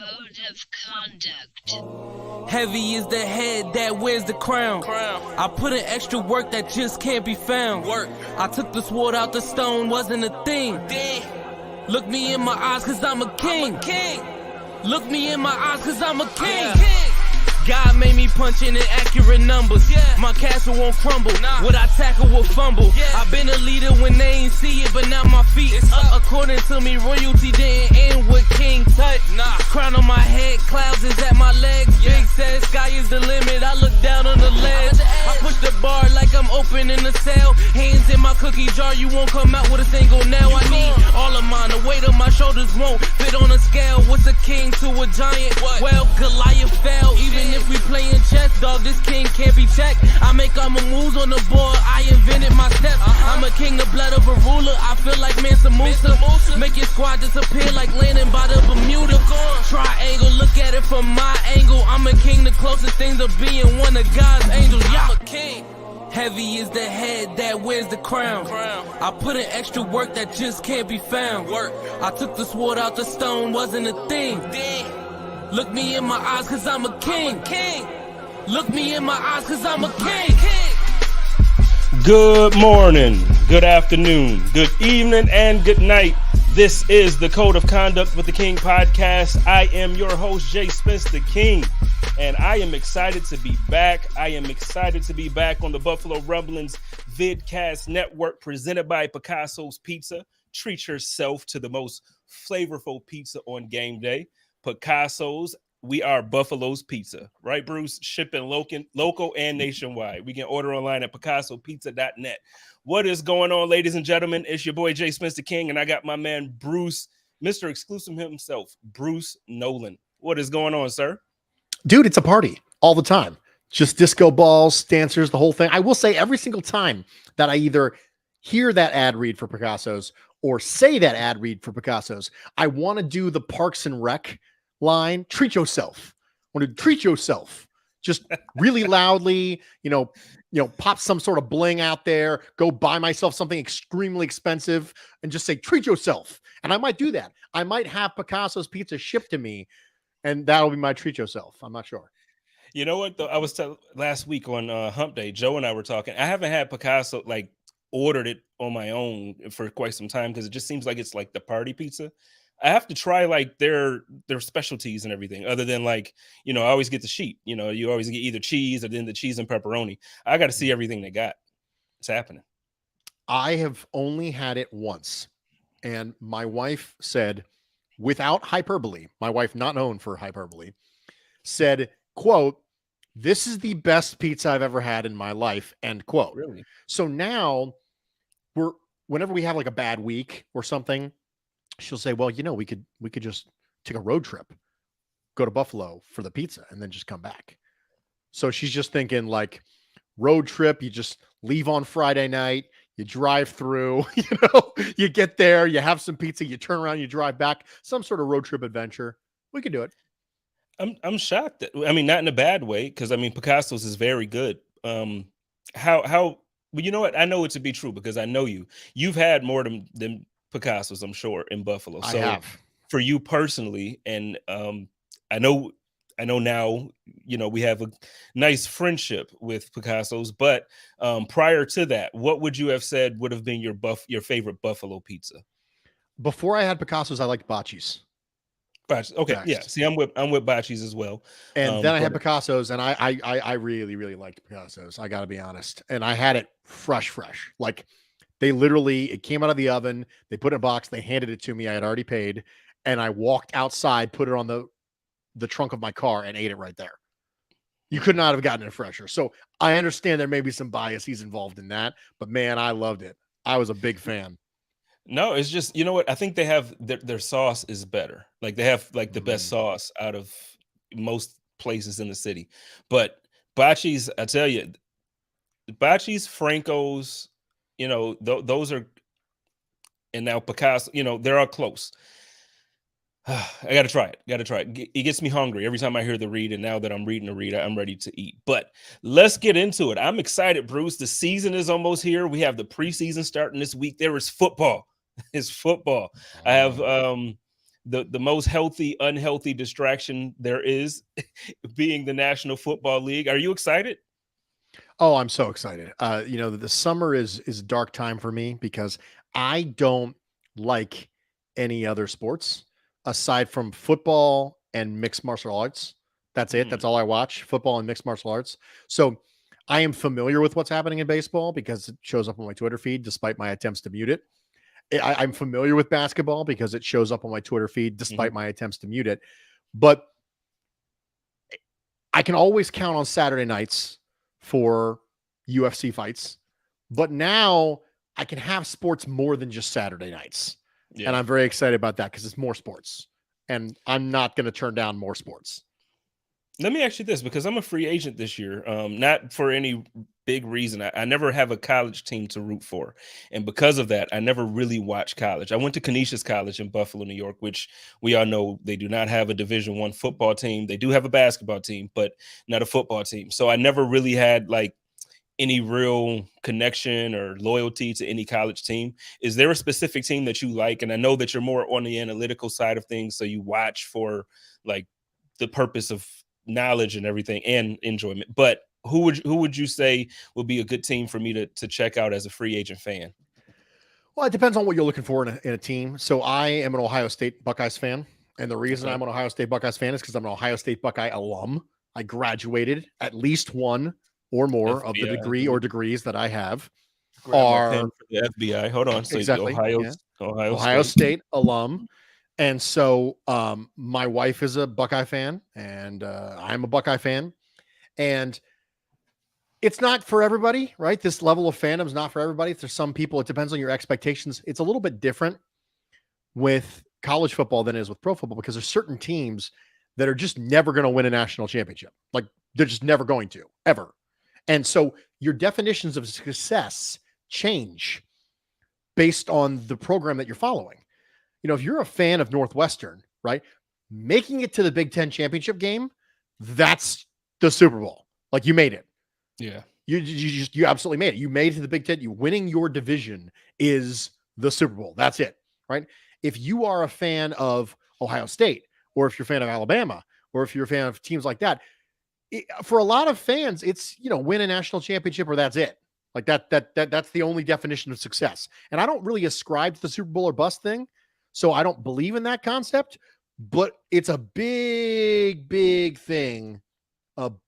Code of conduct. Heavy is the head that wears the crown. I put in extra work that just can't be found. I took the sword out the stone, wasn't a thing. Look me in my eyes cause I'm a king. Look me in my eyes cause I'm a king. God made me punch in inaccurate numbers. My castle won't crumble. What I tackle will fumble. I've been a leader when they ain't see it, but now my feet is up. According to me, royalty didn't end with King Tut. Crown on my head, clouds is at my legs. Big says sky is the limit. I look down on the ledge. I push the bar like I'm opening a cell. Hands in my cookie jar, you won't come out with a single nail. I need all of mine. The weight of my shoulders won't fit on a scale. What's a king to a giant? Well, Goliath fell. Even if we playin' chess, dog, this king can't be checked. I make all my moves on the board, I invented my steps. I'm a king, the blood of a ruler, I feel like Mansa Musa. Make your squad disappear like landing by the Bermuda. Triangle, look at it from my angle. I'm a king, the closest thing to being one of God's angels. I'm a king. Heavy is the head that wears the crown. I put in extra work that just can't be found. I took the sword out the stone, wasn't a thing. Look me in my eyes cause I'm a king. Look me in my eyes cause I'm a king. Good morning, good afternoon, good evening, and good night. This is the Code of Conduct with the King podcast. I am your host, JSpenceTheKing, and I am excited to be back. I am excited to be back on the Buffalo Rumblings Vidcast Network presented by Picasso's Pizza. Treat yourself to the most flavorful pizza on game day. Picasso's, we are Buffalo's Pizza, right, Bruce? Shipping local and nationwide. We can order online at PicassoPizza.net. What is going on, ladies and gentlemen? It's your boy JSpenceTheKing, and I got my man Bruce, Mr. Exclusive himself, Bruce Nolan. What is going on, sir? Dude, it's a party all the time. Just disco balls, dancers, the whole thing. I will say every single time that I either hear that ad read for Picasso's or say that ad read for Picasso's, I want to do the Parks and Rec line, treat yourself. I want to treat yourself. Just really loudly, pop some sort of bling out there, go buy myself something extremely expensive and just say, treat yourself. And I might do that. I might have Picasso's Pizza shipped to me and that'll be my treat yourself. I'm not sure. You know what, though? I was last week on Hump Day, Joe and I were talking. I haven't had Picasso ordered it on my own for quite some time because it just seems like it's like the party pizza. I have to try their specialties and everything other than I always get the sheet. You always get either cheese or then the cheese and pepperoni. I got to see everything they got. It's happening. I have only had it once. And my wife said, without hyperbole, my wife not known for hyperbole, said, quote, "This is the best pizza I've ever had in my life," end quote. Really? So now whenever we have a bad week or something, she'll say, well, we could just take a road trip, go to Buffalo for the pizza and then just come back. So she's just thinking road trip. You just leave on Friday night, you drive through, you get there, you have some pizza, you turn around, you drive back, some sort of road trip adventure. We could do it. I'm shocked that, not in a bad way. Cause Picasso's is very good. But you know what? I know it to be true because I know you've had more than Picasso's, I'm sure, in Buffalo. So I have. For you personally, and I know now, we have a nice friendship with Picasso's, but prior to that, what would you have said would have been your favorite Buffalo pizza? Before I had Picasso's, I liked Bocce's. Okay, Next. yeah. See, I'm with Bocce's as well. And then I had Picasso's, and I really, really liked Picasso's. I got to be honest. And I had it fresh. It came out of the oven. They put it in a box. They handed it to me. I had already paid. And I walked outside, put it on the trunk of my car and ate it right there. You could not have gotten it fresher. So I understand there may be some biases involved in that, but man, I loved it. I was a big fan. No, it's just, you know what? I think they have their sauce is better. They have the best sauce out of most places in the city. But Bocce's, I tell you, Bocce's, Franco's, those are, and now Picasso, they're all close. I got to try it. It gets me hungry every time I hear the read. And now that I'm reading the read, I'm ready to eat. But let's get into it. I'm excited, Bruce. The season is almost here. We have the preseason starting this week. There is football. It's football. I have the most healthy, unhealthy distraction there is, being the National Football League. Are you excited? Oh, I'm so excited. The summer is a dark time for me because I don't like any other sports aside from football and mixed martial arts. That's it. That's all I watch, football and mixed martial arts. So I am familiar with what's happening in baseball because it shows up on my Twitter feed, despite my attempts to mute it. I'm familiar with basketball because it shows up on my Twitter feed, despite my attempts to mute it. But I can always count on Saturday nights for UFC fights, but now I can have sports more than just Saturday nights. Yeah. And I'm very excited about that because it's more sports, and I'm not going to turn down more sports. Let me ask you this, because I'm a free agent this year, not for any big reason. I never have a college team to root for. And because of that, I never really watched college. I went to Canisius College in Buffalo, New York, which we all know they do not have a Division I football team. They do have a basketball team, but not a football team. So I never really had like any real connection or loyalty to any college team. Is there a specific team that you like? And I know that you're more on the analytical side of things, so you watch for like the purpose of knowledge and everything and enjoyment. But who would you say would be a good team for me to check out as a free agent fan? Well, it depends on what you're looking for in a team. So I am an Ohio State Buckeyes fan. And the reason I'm an Ohio State Buckeyes fan is because I'm an Ohio State Buckeye alum. I graduated at least one or more FBI, of the degree or degrees that I have are for the FBI. Hold on. So exactly. Ohio State alum. And so my wife is a Buckeye fan, and I'm a Buckeye fan. And it's not for everybody, right? This level of fandom is not for everybody. There's some people, it depends on your expectations. It's a little bit different with college football than it is with pro football, because there's certain teams that are just never going to win a national championship. Like, they're just never going to, ever. And so your definitions of success change based on the program that you're following. You know, if you're a fan of Northwestern, right, making it to the Big Ten championship game, that's the Super Bowl. Like, you made it. Yeah. You absolutely made it. You made it to the Big Ten. You winning your division is the Super Bowl. That's it, right? If you are a fan of Ohio State, or if you're a fan of Alabama, or if you're a fan of teams like that, for a lot of fans, it's, win a national championship or that's it. Like that's the only definition of success. And I don't really ascribe to the Super Bowl or bust thing, so I don't believe in that concept. But it's a big thing in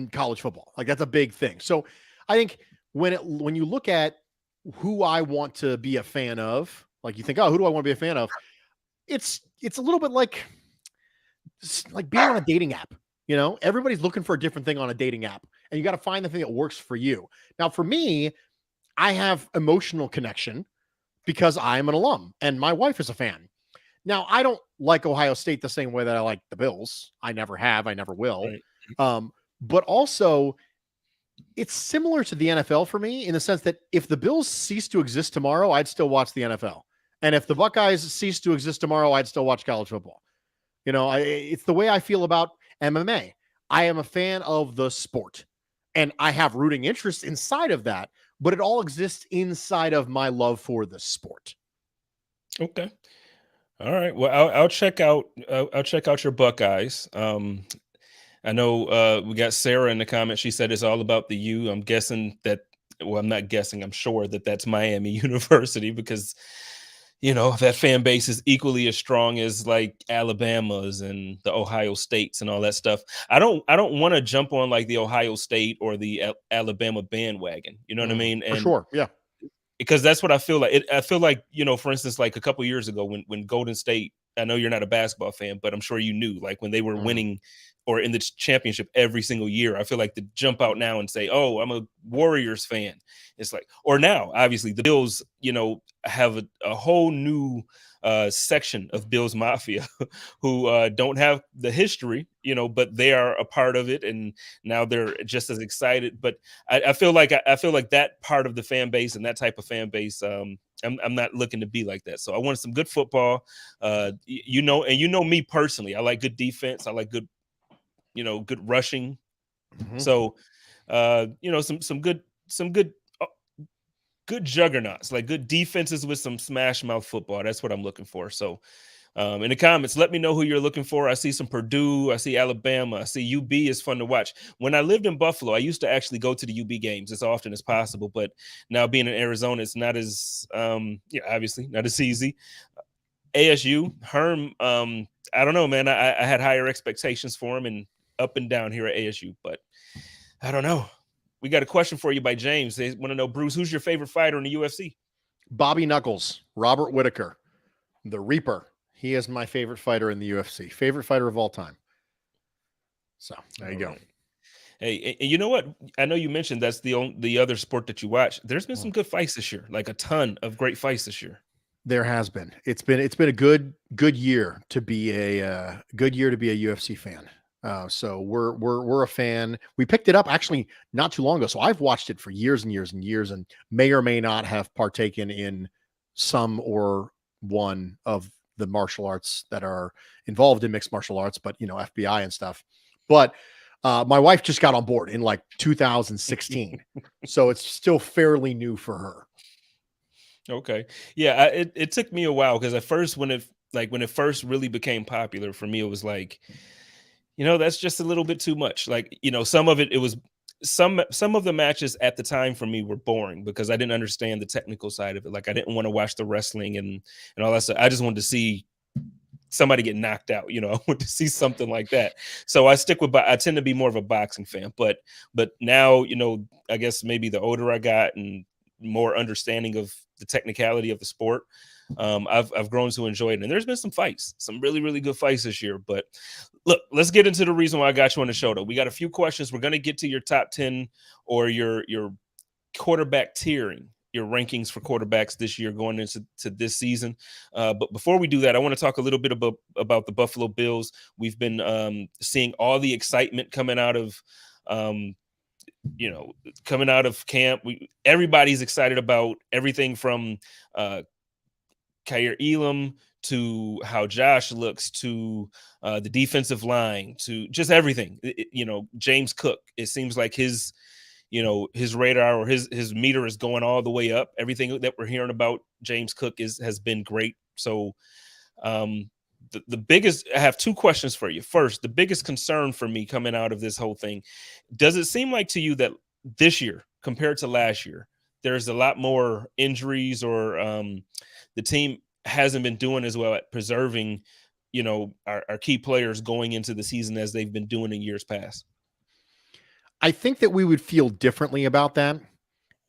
college football. Like, that's a big thing. So I think when you look at who I want to be a fan of, like, you think, oh, who do I want to be a fan of? It's a little bit like being on a dating app. Everybody's looking for a different thing on a dating app, and you got to find the thing that works for you. Now, for me, I have emotional connection because I'm an alum and my wife is a fan. Now, I don't like Ohio State the same way that I like the Bills. I never have. I never will. Right. But also, it's similar to the NFL for me in the sense that if the Bills cease to exist tomorrow, I'd still watch the NFL. And if the Buckeyes cease to exist tomorrow, I'd still watch college football. It's the way I feel about MMA. I am a fan of the sport, and I have rooting interest inside of that, but it all exists inside of my love for the sport. Okay. All right. Well, I'll check out your Buckeyes. I know we got Sarah in the comments. She said it's all about the U. I'm guessing that, well, I'm not guessing, I'm sure that that's Miami University, because, that fan base is equally as strong as like Alabama's and the Ohio States and all that stuff. I don't want to jump on like the Ohio State or the Alabama bandwagon. You know what I mean? And for sure. Yeah. Because that's what I feel like. I feel like, for instance, like a couple years ago when Golden State, I know you're not a basketball fan, but I'm sure you knew, like, when they were winning or in the championship every single year, I feel like to jump out now and say, oh, I'm a Warriors fan. It's like, or now, obviously, the Bills, have a whole new section of Bills Mafia who don't have the history, but they are a part of it. And now they're just as excited. But I feel like that part of the fan base and that type of fan base, I'm not looking to be like that. So I want some good football, and me personally, I like good defense. I like good rushing. So, some good good juggernauts, like good defenses with some smash mouth football. That's what I'm looking for. So in the comments, let me know who you're looking for. I see some Purdue. I see Alabama. I see UB is fun to watch. When I lived in Buffalo, I used to actually go to the UB games as often as possible. But now being in Arizona, it's not as, obviously not as easy. ASU, Herm, I don't know, man. I had higher expectations for him and up and down here at ASU, but I don't know. We got a question for you by James. They want to know, Bruce, who's your favorite fighter in the UFC? Bobby Knuckles, Robert Whitaker, the Reaper. He is my favorite fighter in the UFC. Favorite fighter of all time. So there you go. Hey, and you know what? I know you mentioned that's the other sport that you watch. There's been some good fights this year, like a ton of great fights this year. There has been. It's been a good year to be a UFC fan. So we're a fan. We picked it up actually not too long ago. So I've watched it for years and years and years, and may or may not have partaken in some or one of the martial arts that are involved in mixed martial arts, but FBI and stuff. But my wife just got on board in like 2016, so it's still fairly new for her. Okay, yeah, it took me a while because at first when it first really became popular for me, it was like, that's just a little bit too much. Like, some of it was some of the matches at the time for me were boring because I didn't understand the technical side of it. Like I didn't want to watch the wrestling and all that stuff. I just wanted to see somebody get knocked out. I want to see something like that. So I tend to be more of a boxing fan, but now, I guess maybe the older I got and more understanding of the technicality of the sport, I've grown to enjoy it. And there's been some fights, some really, really good fights this year. But look, let's get into the reason why I got you on the show, though. We got a few questions. We're going to get to your top 10 or your quarterback tiering, your rankings for quarterbacks this year going into this season. But before we do that, I want to talk a little bit about the Buffalo Bills. We've been seeing all the excitement coming out of camp. Everybody's excited about everything from Kyer Elam to how Josh looks to the defensive line to just everything. James Cook, it seems like his radar or his meter is going all the way up. Everything that we're hearing about James Cook has been great. So the biggest, I have two questions for you. First, the biggest concern for me coming out of this whole thing, does it seem like to you that this year compared to last year, there's a lot more injuries or the team hasn't been doing as well at preserving, our key players going into the season as they've been doing in years past? I think that we would feel differently about that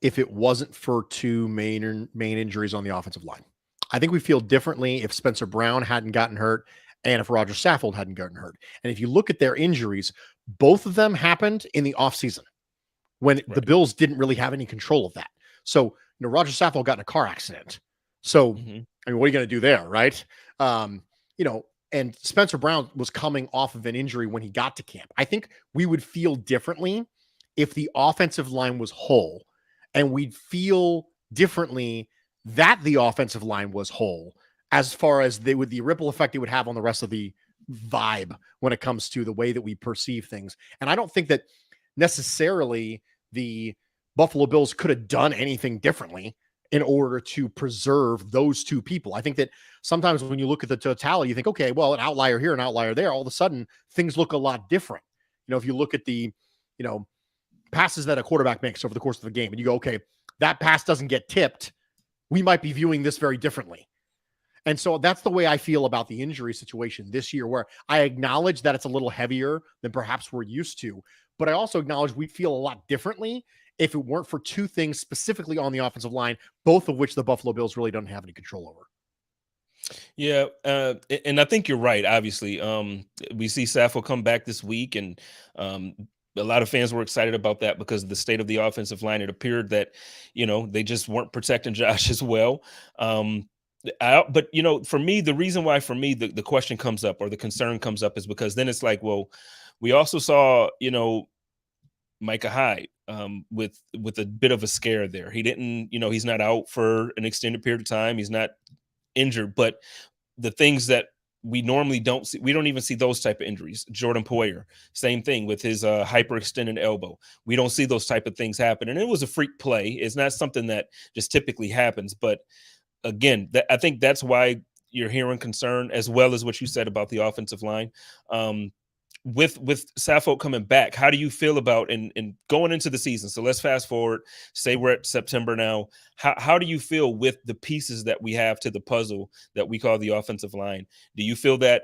if it wasn't for two main injuries on the offensive line. I think we feel differently if Spencer Brown hadn't gotten hurt and if Roger Saffold hadn't gotten hurt. And if you look at their injuries, both of them happened in the offseason when the Bills didn't really have any control of that. So, Roger Saffold got in a car accident. So, I mean, what are you going to do there, right? And Spencer Brown was coming off of an injury when he got to camp. I think we would feel differently if the offensive line was whole, and we'd feel differently that the offensive line was whole as far as the ripple effect it would have on the rest of the vibe when it comes to the way that we perceive things. And I don't think that necessarily the Buffalo Bills could have done anything differently in order to preserve those two people. I think that sometimes when you look at the totality, you think, okay, well, an outlier here, an outlier there, all of a sudden things look a lot different. If you look at the, passes that a quarterback makes over the course of the game and you go, okay, that pass doesn't get tipped, we might be viewing this very differently. And so that's the way I feel about the injury situation this year, where I acknowledge that it's a little heavier than perhaps we're used to, but I also acknowledge we feel a lot differently if it weren't for two things specifically on the offensive line, both of which the Buffalo Bills really don't have any control over. Yeah, and I think you're right. Obviously, we see Saffold come back this week, and a lot of fans were excited about that because of the state of the offensive line. It appeared that, they just weren't protecting Josh as well. But for me, the reason why the question comes up or the concern comes up is because then it's like, well, we also saw, Micah Hyde with a bit of a scare there. He didn't, he's not out for an extended period of time. He's not injured, but the things that we normally don't see. We don't even see those type of injuries. Jordan Poyer, same thing with his hyperextended elbow. We don't see those type of things happen. And it was a freak play. It's not something that just typically happens. But again, I think that's why you're hearing concern, as well as what you said about the offensive line. With Saffold coming back, how do you feel about and going into the season? So let's fast forward. Say we're at September now. How do you feel with the pieces that we have to the puzzle that we call the offensive line? Do you feel that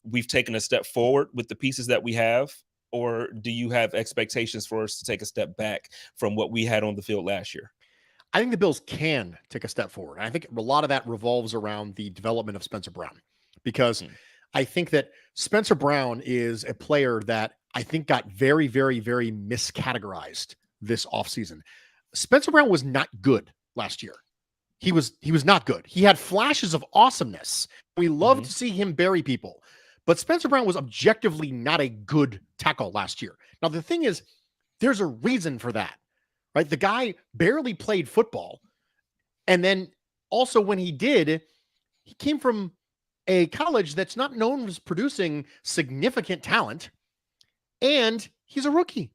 we've taken a step forward with the pieces that we have, or do you have expectations for us to take a step back from what we had on the field last year? I think the Bills can take a step forward. And I think a lot of that revolves around the development of Spencer Brown, because I think that Spencer Brown is a player that I think got very, very, very miscategorized this offseason. Spencer Brown was not good last year. He was not good. He had flashes of awesomeness. We love to see him bury people, but Spencer Brown was objectively not a good tackle last year. Now, the thing is, there's a reason for that, right? The guy barely played football. And then also when he did, he came from a college that's not known as producing significant talent, and he's a rookie.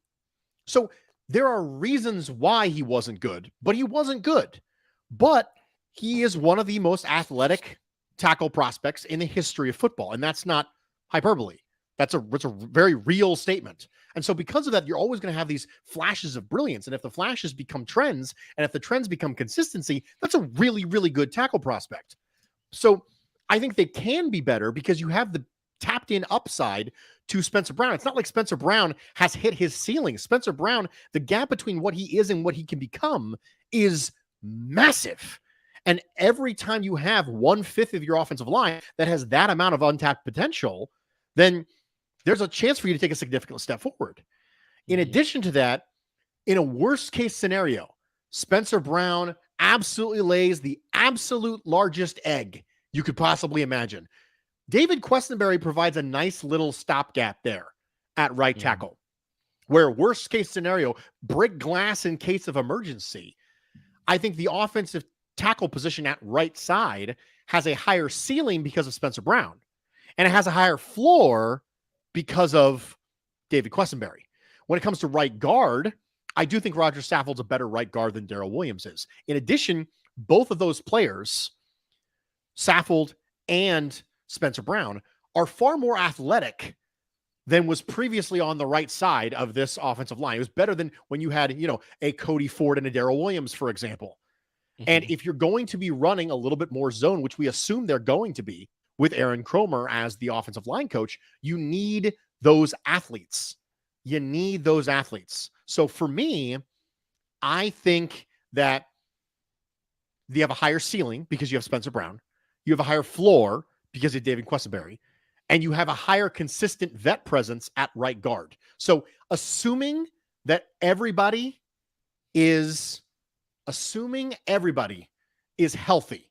So there are reasons why he wasn't good, but he wasn't good. But he is one of the most athletic tackle prospects in the history of football, and that's not hyperbole. It's a very real statement. And so because of that, you're always going to have these flashes of brilliance. And if the flashes become trends, and if the trends become consistency, that's a really, really good tackle prospect. So I think they can be better because you have the tapped in upside to Spencer Brown. It's not like Spencer Brown has hit his ceiling. Spencer Brown, the gap between what he is and what he can become is massive. And every time you have 1/5 of your offensive line that has that amount of untapped potential, then there's a chance for you to take a significant step forward. In addition to that, in a worst case scenario, Spencer Brown absolutely lays the absolute largest egg you could possibly imagine. David Questenberry provides a nice little stopgap there at right tackle, where worst case scenario, break glass in case of emergency. I think the offensive tackle position at right side has a higher ceiling because of Spencer Brown, and it has a higher floor because of David Questenberry. When it comes to right guard, I do think Roger Saffold's a better right guard than Darrell Williams is. In addition, both of those players, Saffold and Spencer Brown, are far more athletic than was previously on the right side of this offensive line. It was better than when you had, a Cody Ford and a Darrell Williams, for example. And if you're going to be running a little bit more zone, which we assume they're going to be with Aaron Cromer as the offensive line coach, you need those athletes. You need those athletes. So for me, I think that you have a higher ceiling because you have Spencer Brown. You have a higher floor because of David Questenberry, and you have a higher consistent vet presence at right guard. So assuming everybody is healthy,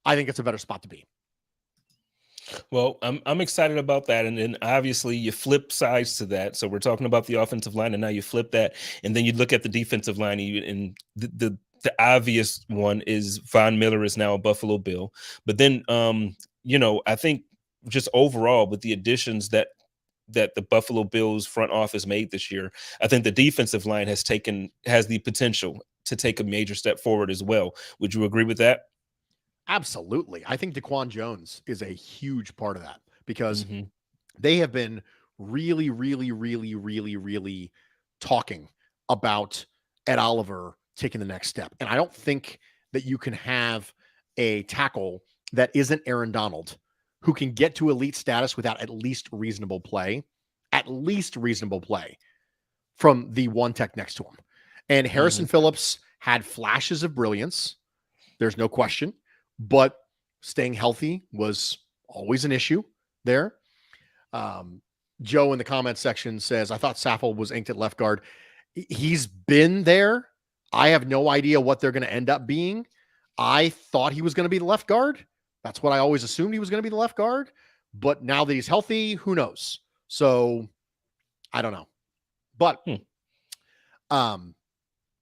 I think it's a better spot to be. Well, I'm excited about that. And then obviously you flip sides to that. So we're talking about the offensive line, and now you flip that, and then you look at the defensive line, and the obvious one is Von Miller is now a Buffalo Bill. But then, I think just overall with the additions that the Buffalo Bills front office made this year, I think the defensive line has the potential to take a major step forward as well. Would you agree with that? Absolutely. I think Daquan Jones is a huge part of that, because they have been really, really, really, really, really talking about Ed Oliver taking the next step. And I don't think that you can have a tackle that isn't Aaron Donald, who can get to elite status without at least reasonable play from the one tech next to him. And Harrison Phillips had flashes of brilliance. There's no question. But staying healthy was always an issue there. Joe in the comments section says, I thought Saffold was inked at left guard. He's been there. I have no idea what they're going to end up being. I thought he was going to be the left guard. That's what I always assumed he was going to be the left guard. But now that he's healthy, who knows? So I don't know. But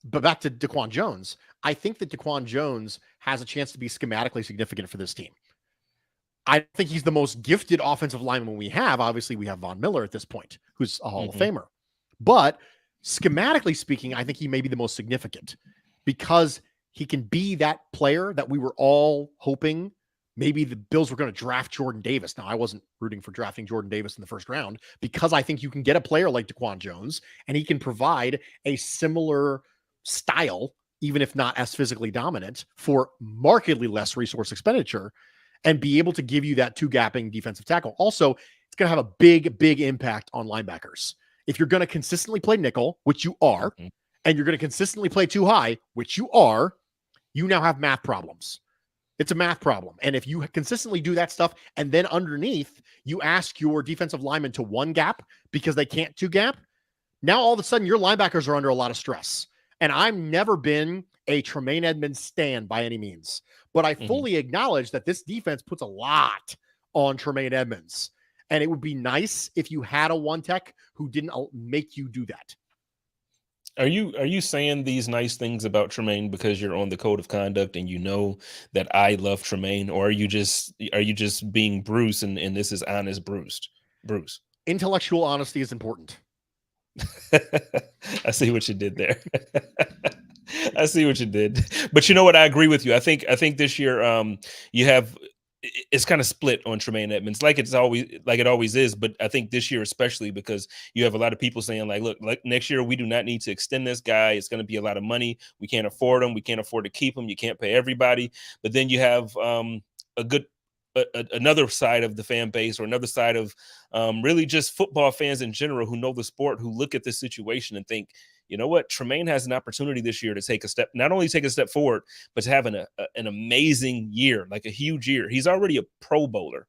back to Daquan Jones. I think that Daquan Jones has a chance to be schematically significant for this team. I think he's the most gifted offensive lineman we have. Obviously, we have Von Miller at this point, who's a Hall of Famer. But schematically speaking, I think he may be the most significant because he can be that player that we were all hoping maybe the Bills were going to draft Jordan Davis. Now, I wasn't rooting for drafting Jordan Davis in the first round because I think you can get a player like DaQuan Jones and he can provide a similar style, even if not as physically dominant, for markedly less resource expenditure and be able to give you that two-gapping defensive tackle. Also, it's going to have a big, big impact on linebackers. If you're going to consistently play nickel, which you are, and you're going to consistently play too high, which you are, you now have math problems. It's a math problem. And if you consistently do that stuff, and then underneath, you ask your defensive linemen to one gap because they can't two gap, now all of a sudden your linebackers are under a lot of stress. And I've never been a Tremaine Edmonds stan by any means, but I fully acknowledge that this defense puts a lot on Tremaine Edmonds. And it would be nice if you had a one tech who didn't make you do that. Are you saying these nice things about Tremaine because you're on the code of conduct and you know that I love Tremaine, or are you just being Bruce and this is honest Bruce? Intellectual honesty is important. I see what you did there. I see what you did. But you know what? I agree with you. I think this year you have it's kind of split on Tremaine Edmonds, like it always is. But I think this year, especially because you have a lot of people saying like, look, next year we do not need to extend this guy. It's going to be a lot of money. We can't afford him. We can't afford to keep him. You can't pay everybody. But then you have another side of the fan base, or another side of really just football fans in general who know the sport, who look at this situation and think, you know what, Tremaine has an opportunity this year to not only take a step forward, but to have an amazing year, like a huge year. He's already a Pro Bowler.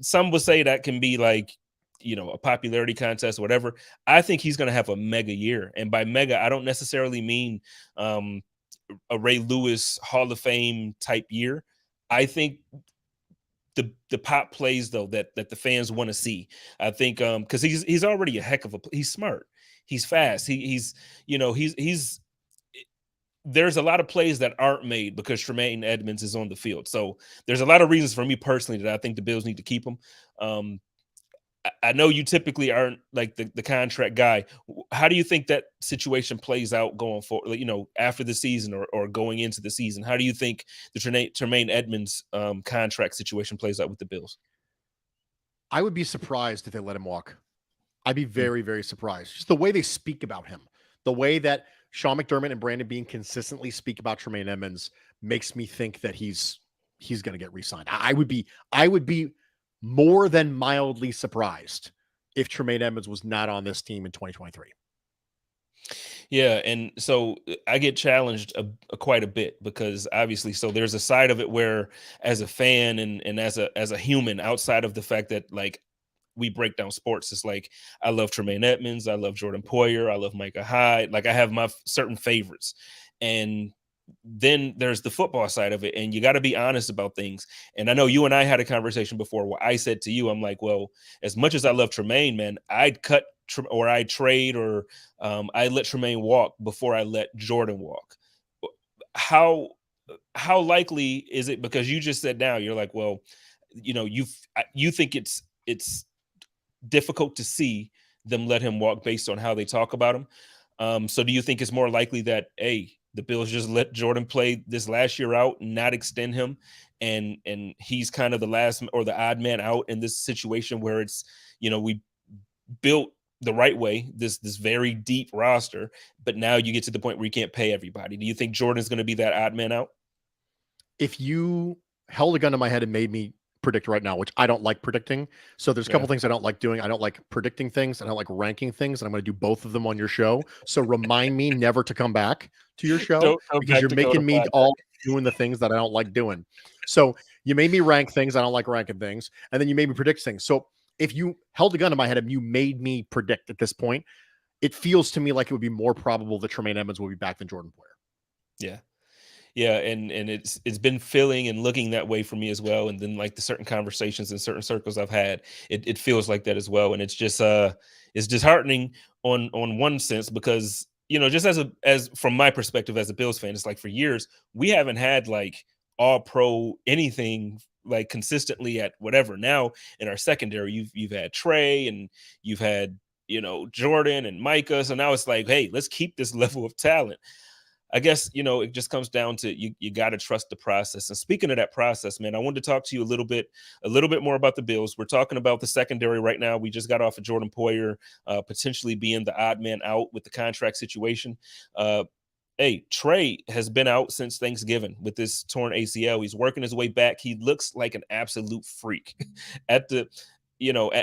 Some would say that can be like, you know, a popularity contest or whatever. I think he's going to have a mega year. And by mega, I don't necessarily mean a Ray Lewis Hall of Fame type year. I think the pop plays though that the fans want to see. I think because he's already a heck of he's smart. He's fast. He's there's a lot of plays that aren't made because Tremaine Edmonds is on the field. So there's a lot of reasons for me personally that I think the Bills need to keep him. I know you typically aren't like the contract guy. How do you think that situation plays out going forward, you know, after the season or going into the season? How do you think the Tremaine Edmonds contract situation plays out with the Bills? I would be surprised if they let him walk. I'd be very, very surprised. Just the way they speak about him, the way that Sean McDermott and Brandon Beane consistently speak about Tremaine Edmonds makes me think that he's going to get re-signed. I would be more than mildly surprised if Tremaine Edmonds was not on this team in 2023. Yeah, and so I get challenged quite a bit because obviously, so there's a side of it where, as a fan and as a human, outside of the fact that like we break down sports, it's like I love Tremaine Edmonds, I love Jordan Poyer, I love Micah Hyde, like I have my certain favorites, and then there's the football side of it, and you got to be honest about things. And I know you and I had a conversation before where I said to you, I'm like, well, as much as I love Tremaine, man, I'd cut or I'd trade or I let Tremaine walk before I let Jordan walk. How likely is it? Because you just said now, you're like, well, you know, you think it's difficult to see them let him walk based on how they talk about him. So do you think it's more likely that, the Bills just let Jordan play this last year out and not extend him, and he's kind of the last or the odd man out in this situation where it's, you know, we built the right way, this very deep roster, but now you get to the point where you can't pay everybody. Do you think Jordan's going to be that odd man out? If you held a gun to my head and made me predict right now, which I don't like predicting. So there's a couple things I don't like doing. I don't like predicting things. I don't like ranking things. And I'm going to do both of them on your show. So remind me never to come back to your show because you're making me all doing the things that I don't like doing. So you made me rank things. I don't like ranking things. And then you made me predict things. So if you held a gun to my head and you made me predict at this point, it feels to me like it would be more probable that Tremaine Edmonds will be back than Jordan Poyer. Yeah. Yeah, and it's been feeling and looking that way for me as well. And then like the certain conversations in certain circles I've had, it feels like that as well. And it's just it's disheartening on one sense because, you know, just as from my perspective as a Bills fan, it's like for years we haven't had like all pro anything like consistently at whatever. Now in our secondary, you've had Trey and you've had, Jordan and Micah. So now it's like, hey, let's keep this level of talent. I guess, it just comes down to you got to trust the process. And speaking of that process, man, I wanted to talk to you a little bit more about the Bills. We're talking about the secondary right now. We just got off of Jordan Poyer potentially being the odd man out with the contract situation. Hey, Trey has been out since Thanksgiving with this torn ACL. He's working his way back. He looks like an absolute freak at the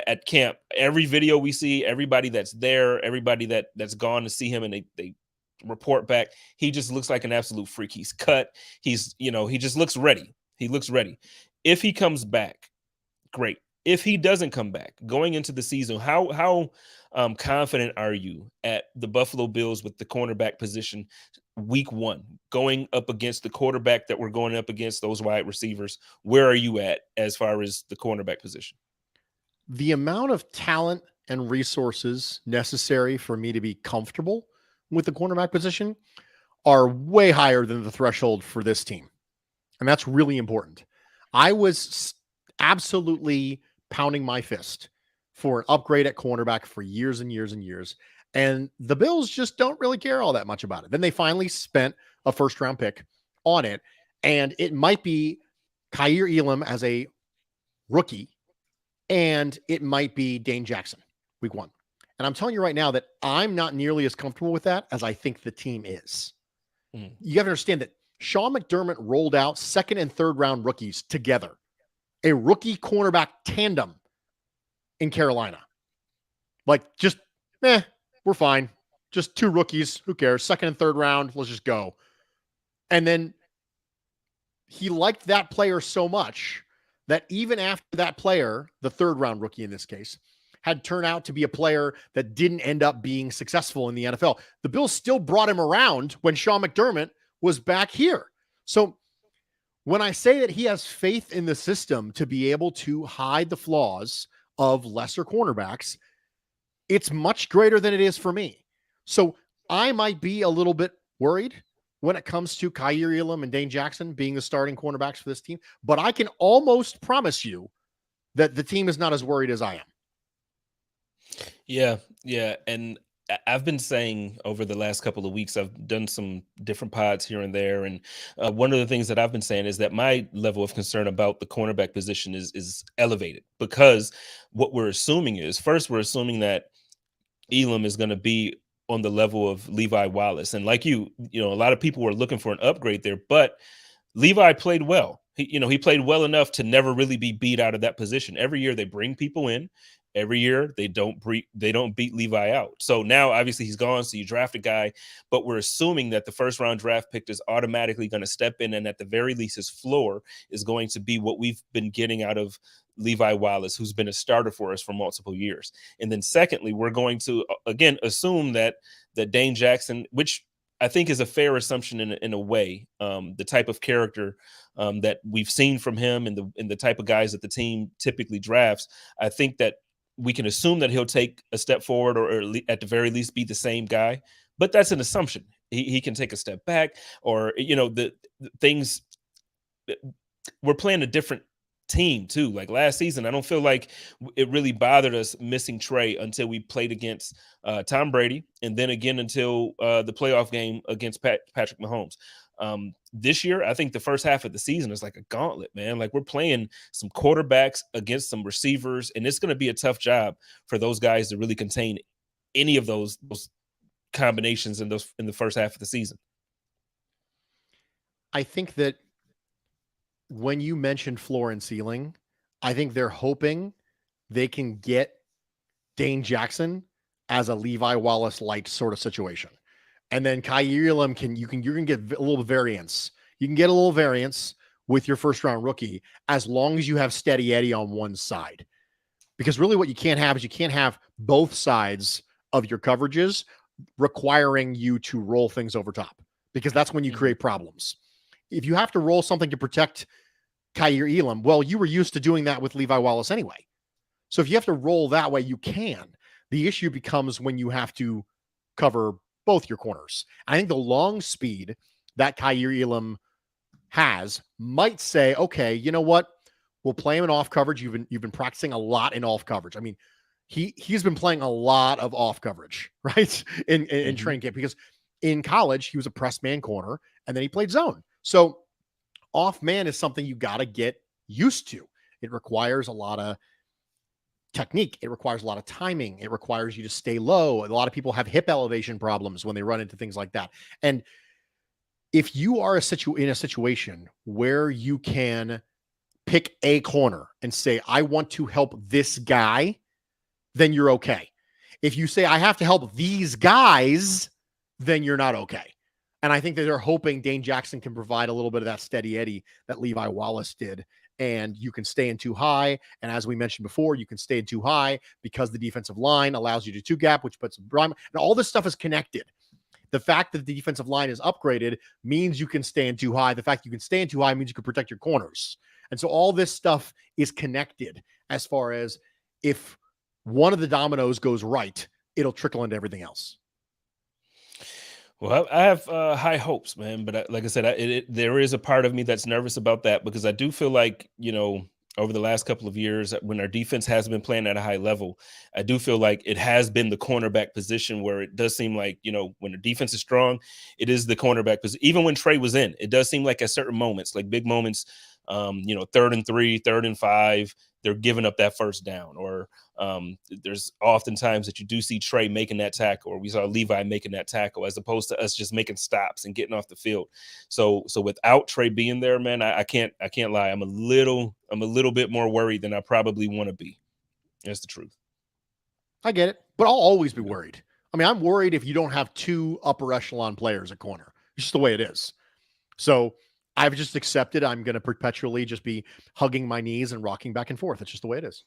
at camp. Every video we see, everybody that's there, everybody that's gone to see him, and they report back, he just looks like an absolute freak. He's cut. He just looks ready. He looks ready. If he comes back, great. If he doesn't come back going into the season, how confident are you at the Buffalo Bills with the cornerback position week 1, going up against the quarterback that we're going up against, those wide receivers? Where are you at as far as the cornerback position? The amount of talent and resources necessary for me to be comfortable with the cornerback position are way higher than the threshold for this team. And that's really important. I was absolutely pounding my fist for an upgrade at cornerback for years and years and years. And the Bills just don't really care all that much about it. Then they finally spent a first round pick on it. And it might be Kaiir Elam as a rookie, and it might be Dane Jackson week 1. And I'm telling you right now that I'm not nearly as comfortable with that as I think the team is. You have to understand that Sean McDermott rolled out second and third round rookies together, a rookie cornerback tandem in Carolina. Like, just, we're fine. Just 2 rookies. Who cares? Second and third round. Let's just go. And then he liked that player so much that even after that player, the third round rookie in this case, had turned out to be a player that didn't end up being successful in the NFL, the Bills still brought him around when Sean McDermott was back here. So when I say that he has faith in the system to be able to hide the flaws of lesser cornerbacks, it's much greater than it is for me. So I might be a little bit worried when it comes to Kaiir Elam and Dane Jackson being the starting cornerbacks for this team, but I can almost promise you that the team is not as worried as I am. Yeah. And I've been saying over the last couple of weeks, I've done some different pods here and there. And one of the things that I've been saying is that my level of concern about the cornerback position is elevated, because what we're assuming is, first, we're assuming that Elam is going to be on the level of Levi Wallace. And like a lot of people were looking for an upgrade there, but Levi played well. He played well enough to never really be beat out of that position. Every year they bring people in. Every year they don't beat Levi out. So now obviously he's gone. So you draft a guy, but we're assuming that the first round draft pick is automatically going to step in, and at the very least his floor is going to be what we've been getting out of Levi Wallace, who's been a starter for us for multiple years. And then secondly, we're going to again assume that Dane Jackson, which I think is a fair assumption in a way, the type of character that we've seen from him and the type of guys that the team typically drafts, I think that we can assume that he'll take a step forward, or at the very least be the same guy. But that's an assumption. He can take a step back, or the things. We're playing a different team too. Like last season, I don't feel like it really bothered us missing Trey until we played against Tom Brady, and then again until the playoff game against Patrick Mahomes. This year, I think the first half of the season is like a gauntlet, man. Like we're playing some quarterbacks against some receivers, and it's going to be a tough job for those guys to really contain any of those combinations in the first half of the season. I think that when you mentioned floor and ceiling, I think they're hoping they can get Dane Jackson as a Levi Wallace light sort of situation. And then Kaiir Elam you can get a little variance. You can get a little variance with your first round rookie as long as you have steady Eddie on one side. Because really what you can't have is you can't have both sides of your coverages requiring you to roll things over top, because that's when you create problems. If you have to roll something to protect Kaiir Elam, well, you were used to doing that with Levi Wallace anyway. So if you have to roll that way, you can. The issue becomes when you have to cover both your corners. I think the long speed that Kaiir Elam has might say, okay, you know what? We'll play him in off coverage. You've been practicing a lot in off coverage. I mean, he's been playing a lot of off coverage, right? In training camp, because in college he was a press man corner and then he played zone. So off man is something you got to get used to. It requires a lot of technique. It requires a lot of timing. It requires you to stay low. A lot of people have hip elevation problems when they run into things like that. And if you are in a situation where you can pick a corner and say, I want to help this guy, then you're okay. If you say, I have to help these guys, then you're not okay. And I think that they're hoping Dane Jackson can provide a little bit of that steady Eddie that Levi Wallace did. And you can stay in too high. And as we mentioned before, you can stay in too high because the defensive line allows you to two gap, which puts and all this stuff is connected. The fact that the defensive line is upgraded means you can stay in too high. The fact you can stay in too high means you can protect your corners. And so all this stuff is connected as far as if one of the dominoes goes right, it'll trickle into everything else. Well, I have high hopes, man. But like I said, there is a part of me that's nervous about that because I do feel like, over the last couple of years, when our defense has been playing at a high level, I do feel like it has been the cornerback position where it does seem like, when the defense is strong, it is the cornerback position. Even when Trey was in, it does seem like at certain moments, like big moments, 3rd and 3, 3rd and 5, they're giving up that first down. Or there's oftentimes that you do see Trey making that tackle, or we saw Levi making that tackle, as opposed to us just making stops and getting off the field. So without Trey being there, man, I can't lie. I'm a little bit more worried than I probably want to be. That's the truth. I get it, but I'll always be worried. I mean, I'm worried if you don't have two upper echelon players at corner. It's just the way it is. So I've just accepted I'm going to perpetually just be hugging my knees and rocking back and forth. It's just the way it is.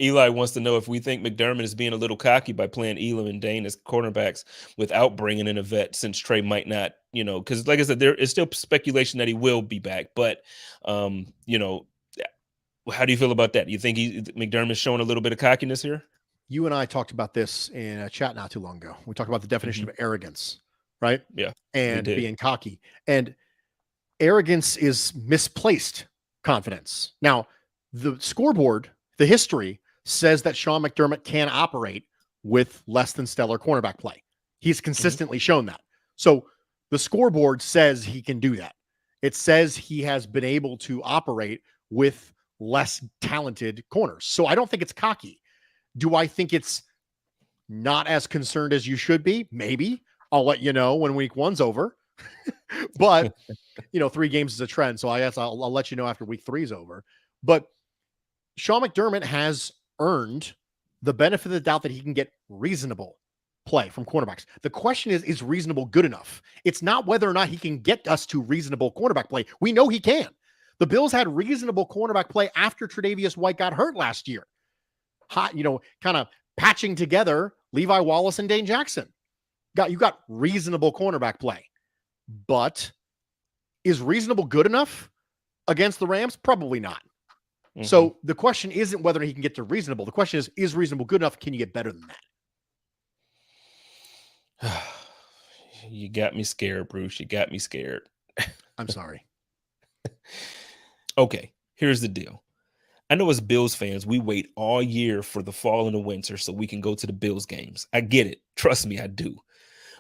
Eli wants to know if we think McDermott is being a little cocky by playing Elam and Dane as cornerbacks without bringing in a vet, since Trey might not, because like I said, there is still speculation that he will be back. But, how do you feel about that? You think McDermott's showing a little bit of cockiness here? You and I talked about this in a chat not too long ago. We talked about the definition of arrogance, right? Yeah. And being cocky. And arrogance is misplaced confidence. Now, the scoreboard, the history says that Sean McDermott can operate with less than stellar cornerback play. He's consistently shown that. So the scoreboard says he can do that. It says he has been able to operate with less talented corners. So I don't think it's cocky. Do I think it's not as concerned as you should be? Maybe. I'll let you know when week one's over. But 3 games is a trend, so I guess I'll let you know after week 3 is over. But Sean McDermott has earned the benefit of the doubt that he can get reasonable play from cornerbacks. The question is reasonable good enough? It's not whether or not he can get us to reasonable cornerback play. We know he can. The Bills had reasonable cornerback play after Tre'Davious White got hurt last year. Hot, kind of patching together Levi Wallace and Dane Jackson. You got reasonable cornerback play. But is reasonable good enough against the Rams? Probably not. Mm-hmm. So the question isn't whether he can get to reasonable. The question is reasonable good enough? Can you get better than that? You got me scared, Bruce. You got me scared. I'm sorry. Okay, here's the deal. I know as Bills fans, we wait all year for the fall and the winter so we can go to the Bills games. I get it. Trust me, I do.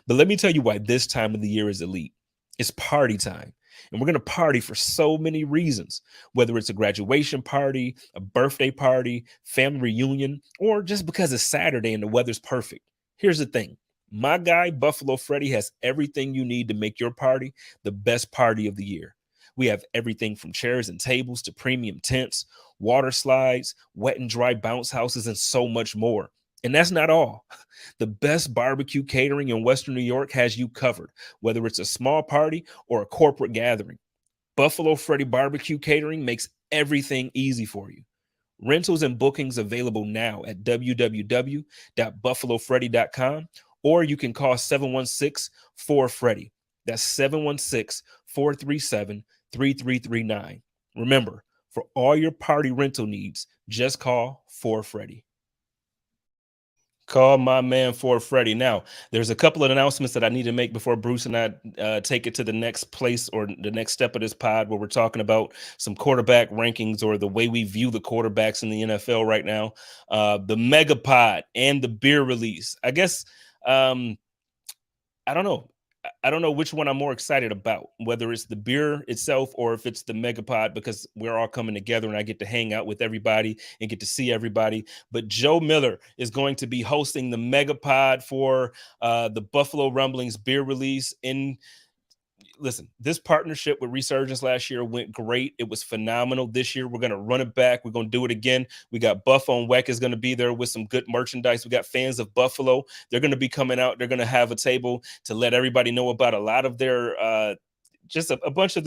But let me tell you why this time of the year is elite. It's party time. And we're going to party for so many reasons, whether it's a graduation party, a birthday party, family reunion, or just because it's Saturday and the weather's perfect. Here's the thing. My guy, Buffalo Freddy, has everything you need to make your party the best party of the year. We have everything from chairs and tables to premium tents, water slides, wet and dry bounce houses, and so much more. And that's not all. The best barbecue catering in Western New York has you covered, whether it's a small party or a corporate gathering. Buffalo Freddy Barbecue Catering makes everything easy for you. Rentals and bookings available now at www.buffalofreddy.com, or you can call 716-4FREDDY. That's 716-437-3339. Remember, for all your party rental needs, just call 4Freddy. Call my man for Freddie. Now, there's a couple of announcements that I need to make before Bruce and I take it to the next place or the next step of this pod where we're talking about some quarterback rankings or the way we view the quarterbacks in the NFL right now. The mega pod and the beer release. I guess, I don't know. I don't know which one I'm more excited about, whether it's the beer itself or if it's the Megapod, because we're all coming together and I get to hang out with everybody and get to see everybody. But Joe Miller is going to be hosting the Megapod for the Buffalo Rumblings beer release. Listen, this partnership with Resurgence last year went great. It was phenomenal. This year, we're going to run it back. We're going to do it again. We got Buff on Weck is going to be there with some good merchandise. We got fans of Buffalo. They're going to be coming out. They're going to have a table to let everybody know about a lot of their just a bunch of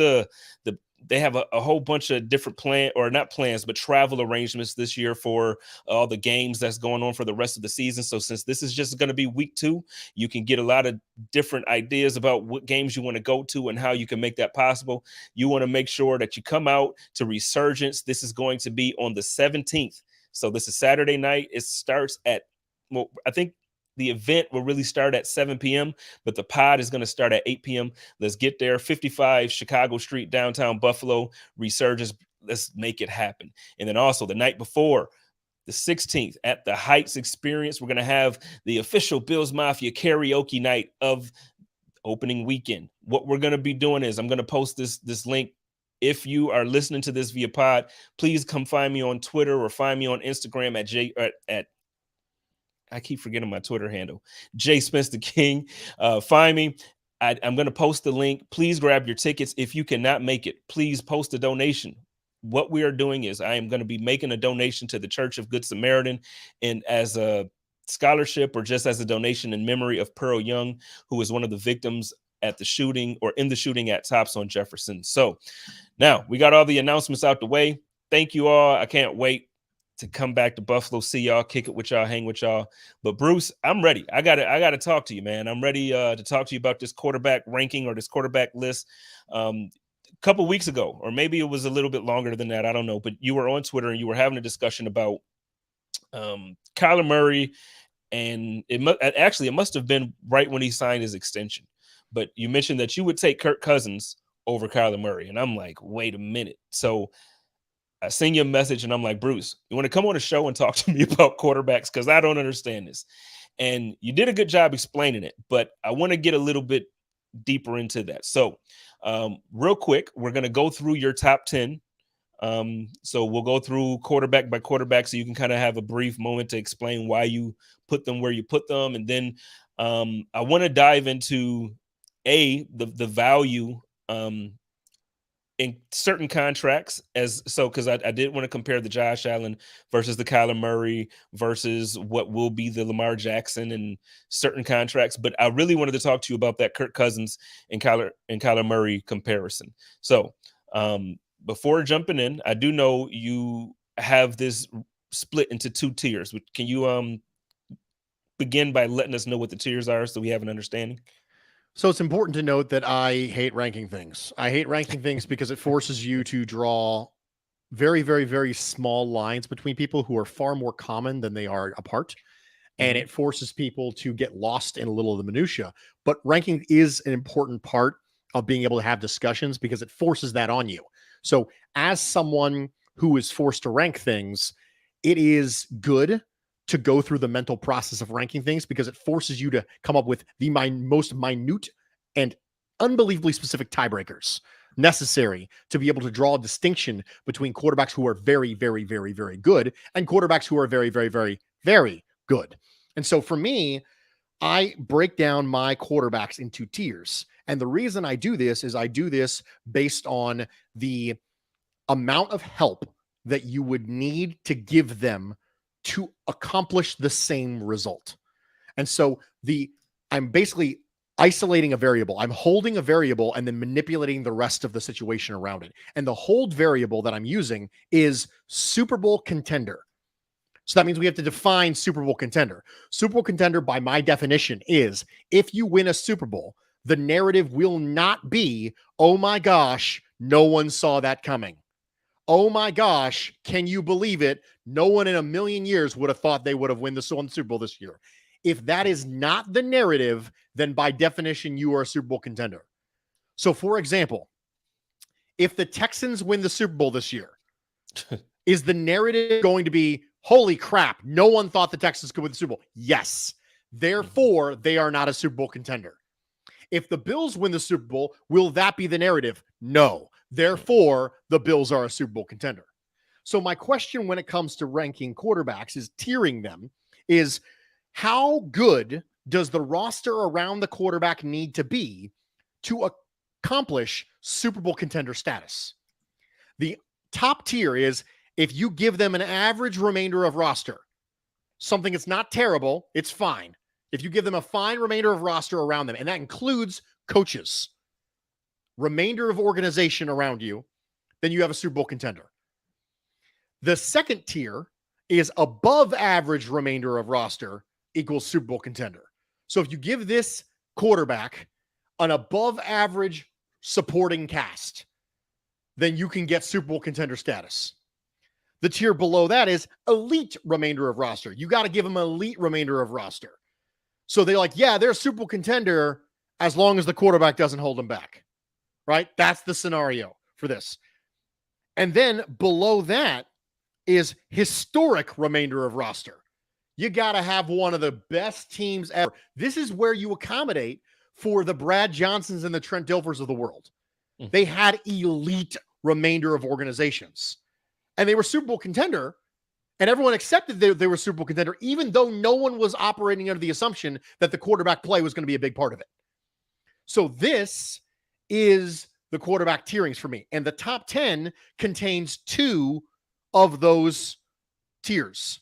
they have a whole bunch of different travel arrangements this year for all the games that's going on for the rest of the season. So since this is just going to be week 2, you can get a lot of different ideas about what games you want to go to and how you can make that possible. You want to make sure that you come out to Resurgence. This is going to be on the 17th. So this is Saturday night. It starts at, I think the event will really start at 7 p.m., but the pod is going to start at 8 p.m. Let's get there. 55 Chicago Street, downtown Buffalo, Resurgence. Let's make it happen. And then also the night before, the 16th, at the Heights Experience, we're going to have the official Bills Mafia karaoke night of opening weekend. What we're going to be doing is I'm going to post this link. If you are listening to this via pod, please come find me on Twitter or find me on Instagram at I keep forgetting my Twitter handle, JSpenceTheKing. Find me. I'm going to post the link. Please grab your tickets. If you cannot make it, please post a donation. What we are doing is I am going to be making a donation to the Church of Good Samaritan, and as a scholarship or just as a donation in memory of Pearl Young, who was one of the victims at the shooting or in the shooting at Tops on Jefferson. So now we got all the announcements out the way. Thank you all. I can't wait to come back to Buffalo, see y'all, kick it with y'all, hang with y'all. But Bruce, I'm ready. I gotta talk to you, man. I'm ready to talk to you about this quarterback ranking or this quarterback list. A couple weeks ago, or maybe it was a little bit longer than that, I don't know. But you were on Twitter and you were having a discussion about Kyler Murray, and it must have been right when he signed his extension. But you mentioned that you would take Kirk Cousins over Kyler Murray, and I'm like, wait a minute. So I send you a message and I'm like, Bruce, you want to come on a show and talk to me about quarterbacks? Because I don't understand this. And you did a good job explaining it, but I want to get a little bit deeper into that. So real quick, we're going to go through your top 10. So we'll go through quarterback by quarterback so you can kind of have a brief moment to explain why you put them where you put them. And then I want to dive into the value in certain contracts because I did want to compare the Josh Allen versus the Kyler Murray versus what will be the Lamar Jackson and certain contracts. But I really wanted to talk to you about that Kirk Cousins and Kyler Murray comparison. So before jumping in, I do know you have this split into 2 tiers. Can you begin by letting us know what the tiers are so we have an understanding? So it's important to note that I hate ranking things. I hate ranking things because it forces you to draw very, very, very small lines between people who are far more common than they are apart. And it forces people to get lost in a little of the minutia. But ranking is an important part of being able to have discussions because it forces that on you. So as someone who is forced to rank things, it is good to go through the mental process of ranking things because it forces you to come up with the most minute and unbelievably specific tiebreakers necessary to be able to draw a distinction between quarterbacks who are very, very, very, very good and quarterbacks who are very, very, very, very good. And so for me, I break down my quarterbacks into tiers. And the reason I do this is I do this based on the amount of help that you would need to give them to accomplish the same result. And so I'm basically isolating a variable. I'm holding a variable and then manipulating the rest of the situation around it. And the hold variable that I'm using is Super Bowl contender. So that means we have to define Super Bowl contender. Super Bowl contender, by my definition, is if you win a Super Bowl, the narrative will not be, oh my gosh, no one saw that coming. oh my gosh, can you believe it? No one in a million years would have thought they would have won the Super Bowl this year. If that is not the narrative, then by definition, you are a Super Bowl contender. So, for example, if the Texans win the Super Bowl this year, is the narrative going to be, holy crap, no one thought the Texans could win the Super Bowl? Yes. Therefore, they are not a Super Bowl contender. If the Bills win the Super Bowl, will that be the narrative? No. Therefore, the Bills are a Super Bowl contender. So my question when it comes to ranking quarterbacks is tiering them is how good does the roster around the quarterback need to be to accomplish Super Bowl contender status? The top tier is if you give them an average remainder of roster, something that's not terrible, it's fine. If you give them a fine remainder of roster around them, and that includes coaches, remainder of organization around you, then you have a Super Bowl contender. The second tier is above average remainder of roster equals Super Bowl contender. So if you give this quarterback an above average supporting cast, then you can get Super Bowl contender status. The tier below that is elite remainder of roster. You got to give them elite remainder of roster. So they're like, yeah, they're a Super Bowl contender as long as the quarterback doesn't hold them back, right? That's the scenario for this. And then below that is historic remainder of roster. You got to have one of the best teams ever. This is where you accommodate for the Brad Johnsons and the Trent Dilfers of the world. They had elite remainder of organizations. And they were Super Bowl contender, and everyone accepted they were Super Bowl contender, even though no one was operating under the assumption that the quarterback play was going to be a big part of it. So this is the quarterback tierings for me. And the top 10 contains 2 of those tiers.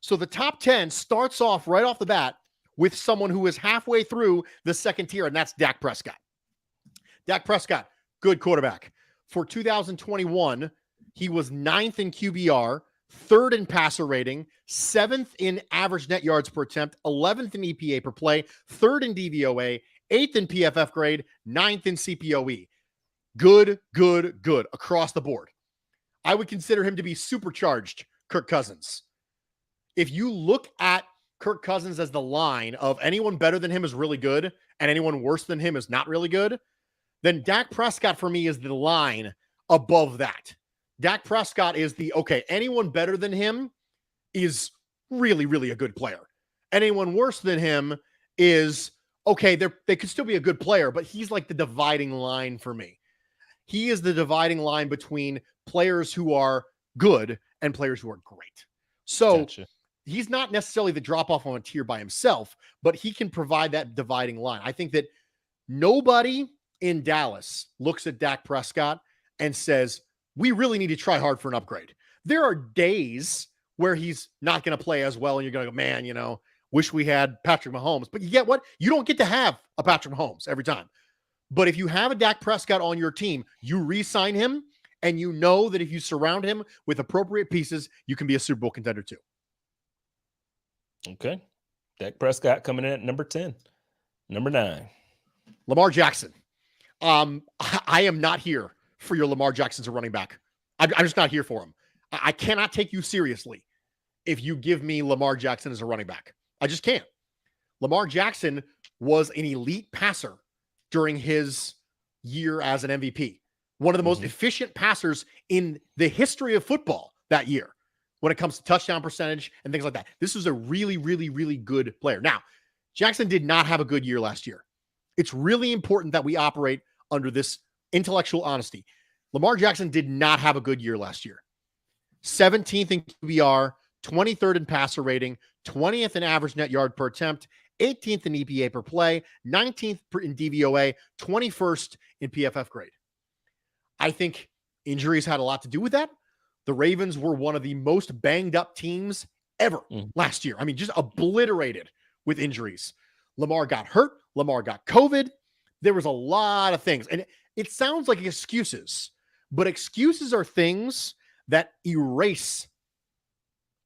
So the top 10 starts off right off the bat with someone who is halfway through the second tier, and that's Dak Prescott. Dak Prescott, good quarterback. For 2021, he was 9th in QBR, 3rd in passer rating, 7th in average net yards per attempt, 11th in EPA per play, 3rd in DVOA, 8th in PFF grade, 9th in CPOE. Good across the board. I would consider him to be supercharged Kirk Cousins. If you look at Kirk Cousins as the line of anyone better than him is really good and anyone worse than him is not really good, then Dak Prescott for me is the line above that. Dak Prescott is anyone better than him is really, really a good player. Anyone worse than him is, they could still be a good player, but he's like the dividing line for me. He is the dividing line between players who are good and players who are great. So he's not necessarily the drop-off on a tier by himself, but he can provide that dividing line. I think that nobody in Dallas looks at Dak Prescott and says, we really need to try hard for an upgrade. There are days where he's not going to play as well, and you're going to go, man, wish we had Patrick Mahomes. But you get what? You don't get to have a Patrick Mahomes every time. But if you have a Dak Prescott on your team, you re-sign him, and you know that if you surround him with appropriate pieces, you can be a Super Bowl contender too. Okay. Dak Prescott coming in at number 10. Number 9. Lamar Jackson. I am not here for your Lamar Jackson as a running back. I'm just not here for him. I cannot take you seriously if you give me Lamar Jackson as a running back. I just can't. Lamar Jackson was an elite passer during his year as an MVP. One of the most efficient passers in the history of football that year when it comes to touchdown percentage and things like that. This was a really, really, really good player. Now, Jackson did not have a good year last year. It's really important that we operate under this intellectual honesty. Lamar Jackson did not have a good year last year. 17th in QBR, 23rd in passer rating, 20th in average net yard per attempt, 18th in EPA per play, 19th in DVOA, 21st in PFF grade. I think injuries had a lot to do with that. The Ravens were one of the most banged up teams ever last year. I mean, just obliterated with injuries. Lamar got hurt. Lamar got COVID. There was a lot of things. And it sounds like excuses, but excuses are things that erase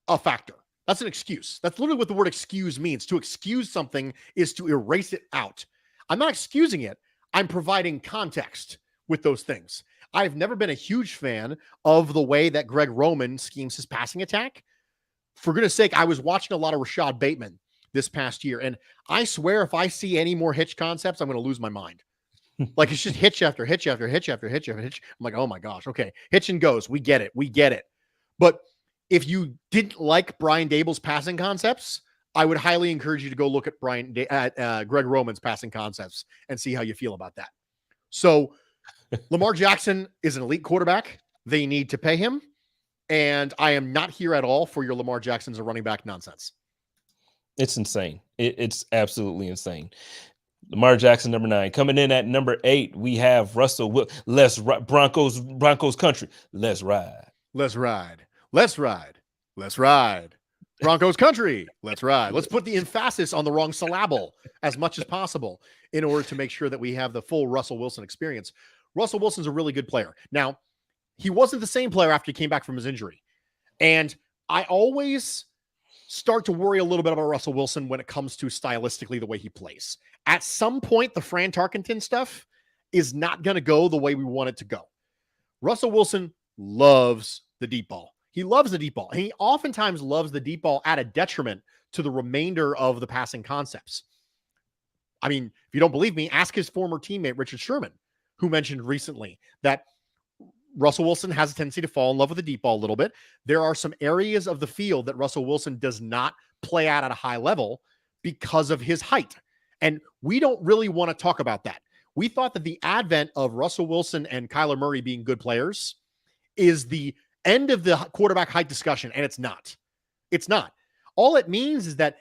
a factor. That's an excuse. That's literally what the word excuse means. To excuse something is to erase it out. I'm not excusing it. I'm providing context with those things. I've never been a huge fan of the way that Greg Roman schemes his passing attack. For goodness sake, I was watching a lot of Rashad Bateman this past year, and I swear if I see any more hitch concepts, I'm going to lose my mind. Like, it's just hitch after hitch after hitch after hitch after hitch. I'm like, oh my gosh, okay. Hitch and goes. We get it. We get it. But if you didn't like Brian Dable's passing concepts, I would highly encourage you to go look at Greg Roman's passing concepts and see how you feel about that. So Lamar Jackson is an elite quarterback. They need to pay him. And I am not here at all for your Lamar Jackson's a running back nonsense. It's insane. It's absolutely insane. Lamar Jackson, number 9. Coming in at number 8, we have Russell Broncos country. Let's ride. Let's ride. Let's ride. Let's ride. Broncos country. Let's ride. Let's put the emphasis on the wrong syllable as much as possible in order to make sure that we have the full Russell Wilson experience. Russell Wilson's a really good player. Now, he wasn't the same player after he came back from his injury. And I always start to worry a little bit about Russell Wilson when it comes to stylistically the way he plays. At some point, the Fran Tarkenton stuff is not going to go the way we want it to go. Russell Wilson loves the deep ball. He loves the deep ball. He oftentimes loves the deep ball at a detriment to the remainder of the passing concepts. I mean, if you don't believe me, ask his former teammate, Richard Sherman, who mentioned recently that Russell Wilson has a tendency to fall in love with the deep ball a little bit. There are some areas of the field that Russell Wilson does not play at a high level because of his height. And we don't really want to talk about that. We thought that the advent of Russell Wilson and Kyler Murray being good players is the end of the quarterback height discussion, and it's not. It's not. All it means is that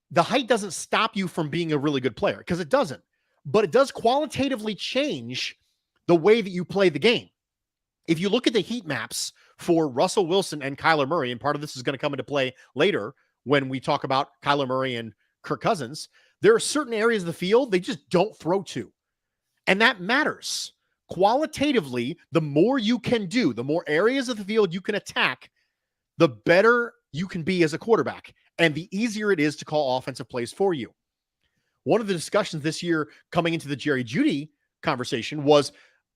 the height doesn't stop you from being a really good player, because it doesn't. But it does qualitatively change the way that you play the game. If you look at the heat maps for Russell Wilson and Kyler Murray, and part of this is going to come into play later when we talk about Kyler Murray and Kirk Cousins, there are certain areas of the field they just don't throw to. And that matters. Qualitatively, the more you can do, the more areas of the field you can attack, the better you can be as a quarterback, and the easier it is to call offensive plays for you. One of the discussions this year coming into the Jerry Jeudy conversation was,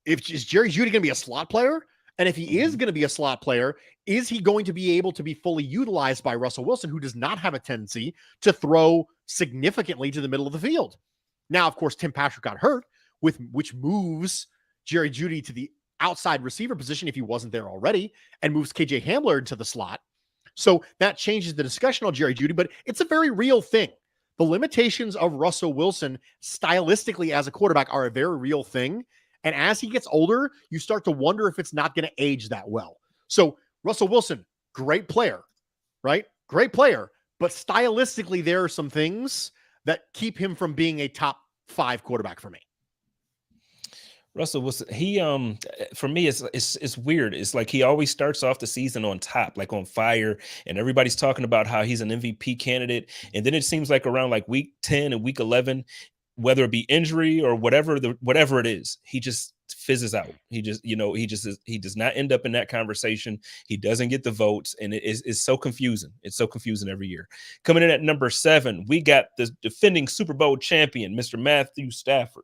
is Jerry Jeudy going to be a slot player? And if he is going to be a slot player, is he going to be able to be fully utilized by Russell Wilson, who does not have a tendency to throw significantly to the middle of the field? Now, of course, Tim Patrick got hurt, which moves Jerry Jeudy to the outside receiver position if he wasn't there already, and moves KJ Hamler into the slot. So that changes the discussion on Jerry Jeudy, but it's a very real thing. The limitations of Russell Wilson stylistically as a quarterback are a very real thing. And as he gets older, you start to wonder if it's not going to age that well. So Russell Wilson, great player, right? Great player. But stylistically, there are some things that keep him from being a top 5 quarterback for me. Russell Wilson, he for me it's weird. It's like he always starts off the season on top, like on fire, and everybody's talking about how he's an MVP candidate. And then it seems like around like week 10 and week 11, whether it be injury or whatever it is, he just fizzes out. He does not end up in that conversation. He doesn't get the votes, and it's so confusing. It's so confusing every year. Coming in at number 7, we got the defending Super Bowl champion, Mr. Matthew Stafford.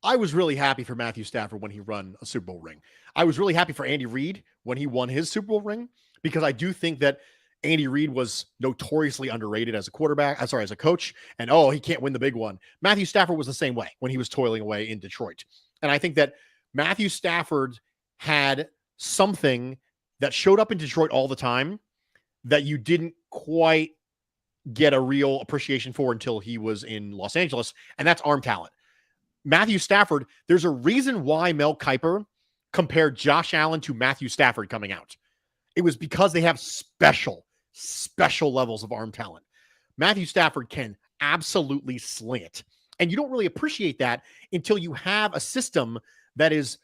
I was really happy for Matthew Stafford when he won a Super Bowl ring. I was really happy for Andy Reid when he won his Super Bowl ring, because I do think that Andy Reid was notoriously underrated as a as a coach, and he can't win the big one. Matthew Stafford was the same way when he was toiling away in Detroit. And I think that Matthew Stafford had something that showed up in Detroit all the time that you didn't quite get a real appreciation for until he was in Los Angeles, and that's arm talent. Matthew Stafford, there's a reason why Mel Kiper compared Josh Allen to Matthew Stafford coming out. It was because they have special levels of arm talent. Matthew Stafford can absolutely sling it. And you don't really appreciate that until you have a system that is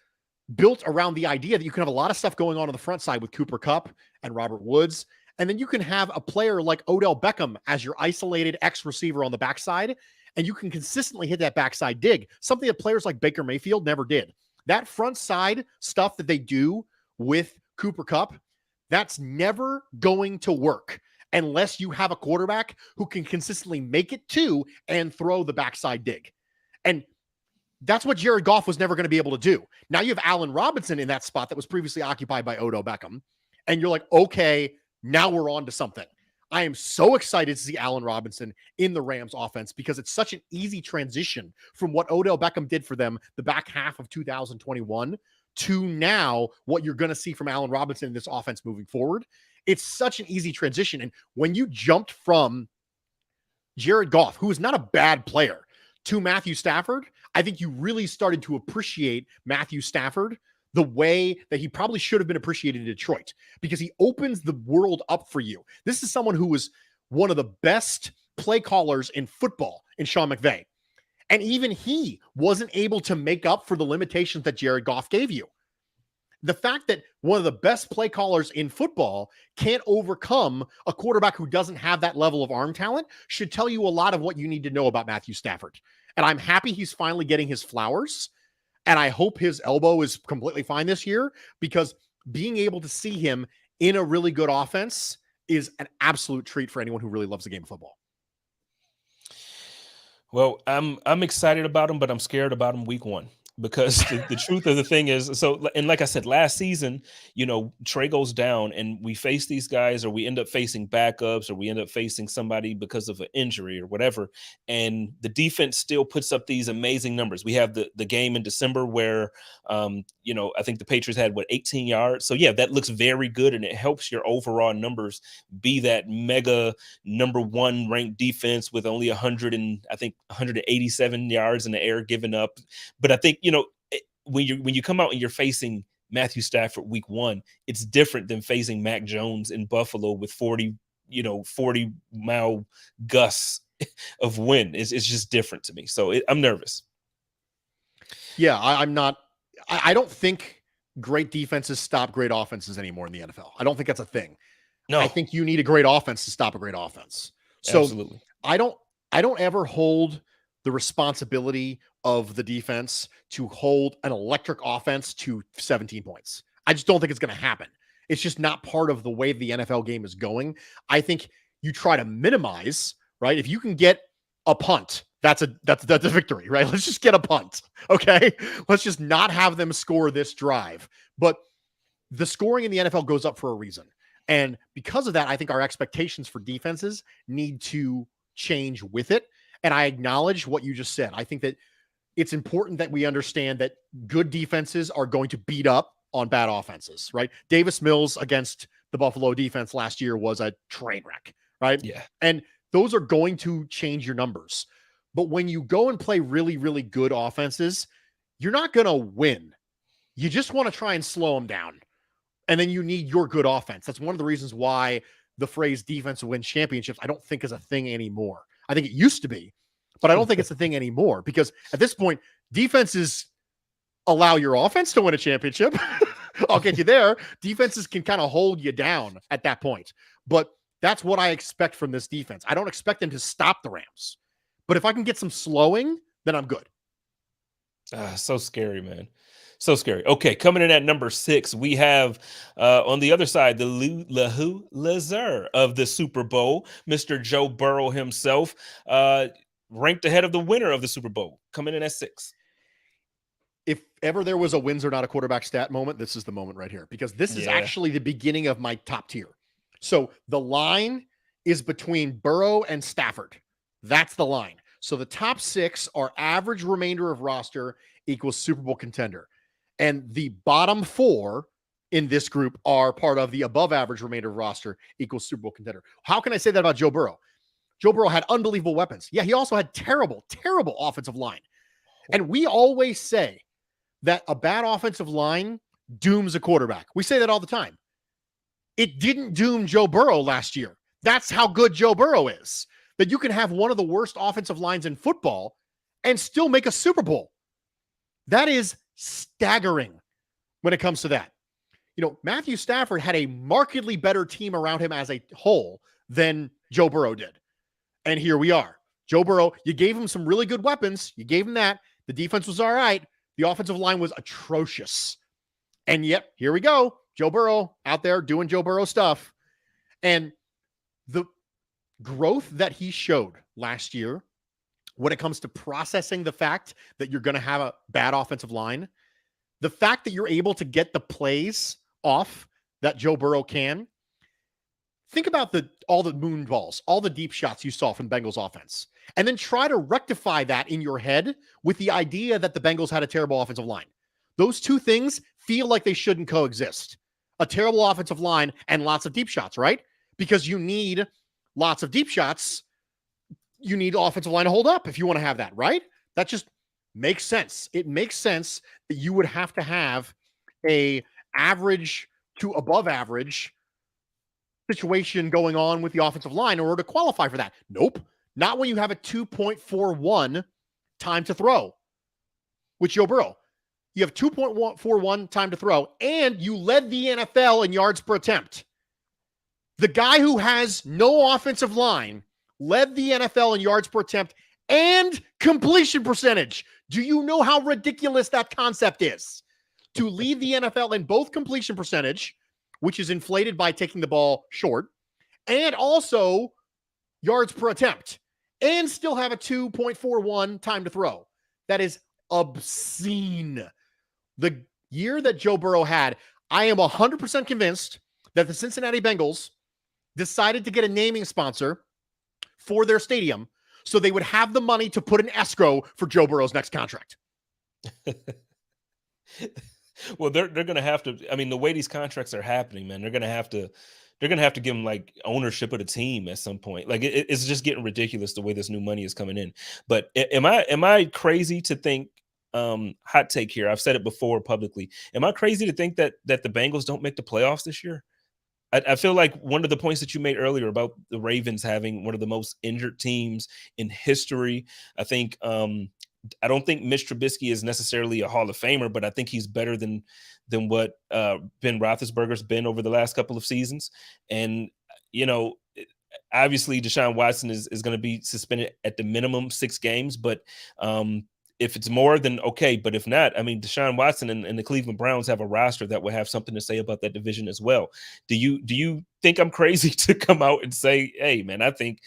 built around the idea that you can have a lot of stuff going on the front side with Cooper Kupp and Robert Woods. And then you can have a player like Odell Beckham as your isolated X receiver on the backside, and you can consistently hit that backside dig, something that players like Baker Mayfield never did. That front side stuff that they do with Cooper Kupp, that's never going to work unless you have a quarterback who can consistently make it to and throw the backside dig. And That's what Jared Goff was never going to be able to do. Now you have Allen Robinson in that spot that was previously occupied by Odell Beckham. And you're like, okay, now we're on to something. I am so excited to see Allen Robinson in the Rams offense because it's such an easy transition from what Odell Beckham did for them the back half of 2021 to now what you're going to see from Allen Robinson in this offense moving forward. It's such an easy transition. And when you jumped from Jared Goff, who is not a bad player, to Matthew Stafford, I think you really started to appreciate Matthew Stafford the way that he probably should have been appreciated in Detroit, because he opens the world up for you. This is someone who was one of the best play callers in football in Sean McVay. And even he wasn't able to make up for the limitations that Jared Goff gave you. The fact that one of the best play callers in football can't overcome a quarterback who doesn't have that level of arm talent should tell you a lot of what you need to know about Matthew Stafford. And I'm happy he's finally getting his flowers. And I hope his elbow is completely fine this year, because being able to see him in a really good offense is an absolute treat for anyone who really loves the game of football. Well, I'm excited about him, but I'm scared about him week 1. Because the truth of the thing is, so, and like I said, last season, Trey goes down and we face these guys, or we end up facing backups, or we end up facing somebody because of an injury or whatever. And the defense still puts up these amazing numbers. We have the game in December where, I think the Patriots had 18 yards. So yeah, that looks very good. And it helps your overall numbers be that mega number 1 ranked defense with only 187 yards in the air given up. But I think, when you come out and you're facing Matthew Stafford week 1, it's different than facing Mac Jones in Buffalo with 40 mile gusts of wind. It's just different to me. So I'm nervous. Yeah, I'm not. I don't think great defenses stop great offenses anymore in the NFL. I don't think that's a thing. No, I think you need a great offense to stop a great offense. So absolutely. I don't ever hold the responsibility of the defense to hold an electric offense to 17 points. I just don't think it's going to happen. It's just not part of the way the NFL game is going. I think you try to minimize, right? If you can get a punt, that's a victory, right? Let's just get a punt. Okay. Let's just not have them score this drive. But the scoring in the NFL goes up for a reason. And because of that, I think our expectations for defenses need to change with it. And I acknowledge what you just said. I think that it's important that we understand that good defenses are going to beat up on bad offenses, right? Davis Mills against the Buffalo defense last year was a train wreck, right? Yeah. And those are going to change your numbers. But when you go and play really, really good offenses, you're not going to win. You just want to try and slow them down. And then you need your good offense. That's one of the reasons why the phrase defense wins championships, I don't think is a thing anymore. I think it used to be, but I don't think it's a thing anymore, because at this point, defenses allow your offense to win a championship. I'll get you there. Defenses can kind of hold you down at that point. But that's what I expect from this defense. I don't expect them to stop the Rams. But if I can get some slowing, then I'm good. So scary, man. So scary. Okay, coming in at number 6, we have on the other side, the loser of the Super Bowl, Mr. Joe Burrow himself, ranked ahead of the winner of the Super Bowl, coming in at 6. If ever there was a wins or not a quarterback stat moment, this is the moment right here, because this is actually the beginning of my top tier. So the line is between Burrow and Stafford. That's the line. So the top 6 are average remainder of roster equals Super Bowl contender. And the bottom 4 in this group are part of the above average remainder of roster equals Super Bowl contender. How can I say that about Joe Burrow? Joe Burrow had unbelievable weapons. Yeah, he also had terrible, terrible offensive line. And we always say that a bad offensive line dooms a quarterback. We say that all the time. It didn't doom Joe Burrow last year. That's how good Joe Burrow is. That you can have one of the worst offensive lines in football and still make a Super Bowl. That is staggering when it comes to that. Matthew Stafford had a markedly better team around him as a whole than Joe Burrow did. And here we are. Joe Burrow, you gave him some really good weapons. You gave him that. The defense was all right. The offensive line was atrocious. And yet, here we go. Joe Burrow out there doing Joe Burrow stuff. And the growth that he showed last year when it comes to processing the fact that you're going to have a bad offensive line, the fact that you're able to get the plays off that Joe Burrow can. Think about all the moon balls, all the deep shots you saw from the Bengals offense, and then try to rectify that in your head with the idea that the Bengals had a terrible offensive line. Those two things feel like they shouldn't coexist. A terrible offensive line and lots of deep shots, right? Because you need lots of deep shots. You need the offensive line to hold up if you want to have that, right? That just makes sense. It makes sense that you would have to have a average to above average situation going on with the offensive line in order to qualify for that. Nope. Not when you have a 2.41 time to throw with Joe Burrow. You have 2.41 time to throw, and you led the NFL in yards per attempt. The guy who has no offensive line led the NFL in yards per attempt and completion percentage. Do you know how ridiculous that concept is? To lead the NFL in both completion percentage, which is inflated by taking the ball short, and also yards per attempt, and still have a 2.41 time to throw. That is obscene. The year that Joe Burrow had, I am 100% convinced that the Cincinnati Bengals decided to get a naming sponsor for their stadium so they would have the money to put in escrow for Joe Burrow's next contract. Well, they're going to have to. I mean, the way these contracts are happening, man, they're going to have to give them like ownership of the team at some point. Like it's just getting ridiculous the way this new money is coming in. But am I crazy to think? Hot take here. I've said it before publicly. Am I crazy to think that the Bengals don't make the playoffs this year? I feel like one of the points that you made earlier about the Ravens having one of the most injured teams in history. I think I don't think Mitch Trubisky is necessarily a Hall of Famer, but I think he's better than what Ben Roethlisberger's been over the last couple of seasons. And, you know, obviously Deshaun Watson is going to be suspended at the minimum 6 games, but if it's more, then okay. But if not, I mean, Deshaun Watson and the Cleveland Browns have a roster that will have something to say about that division as well. Do you think I'm crazy to come out and say, hey, man, I think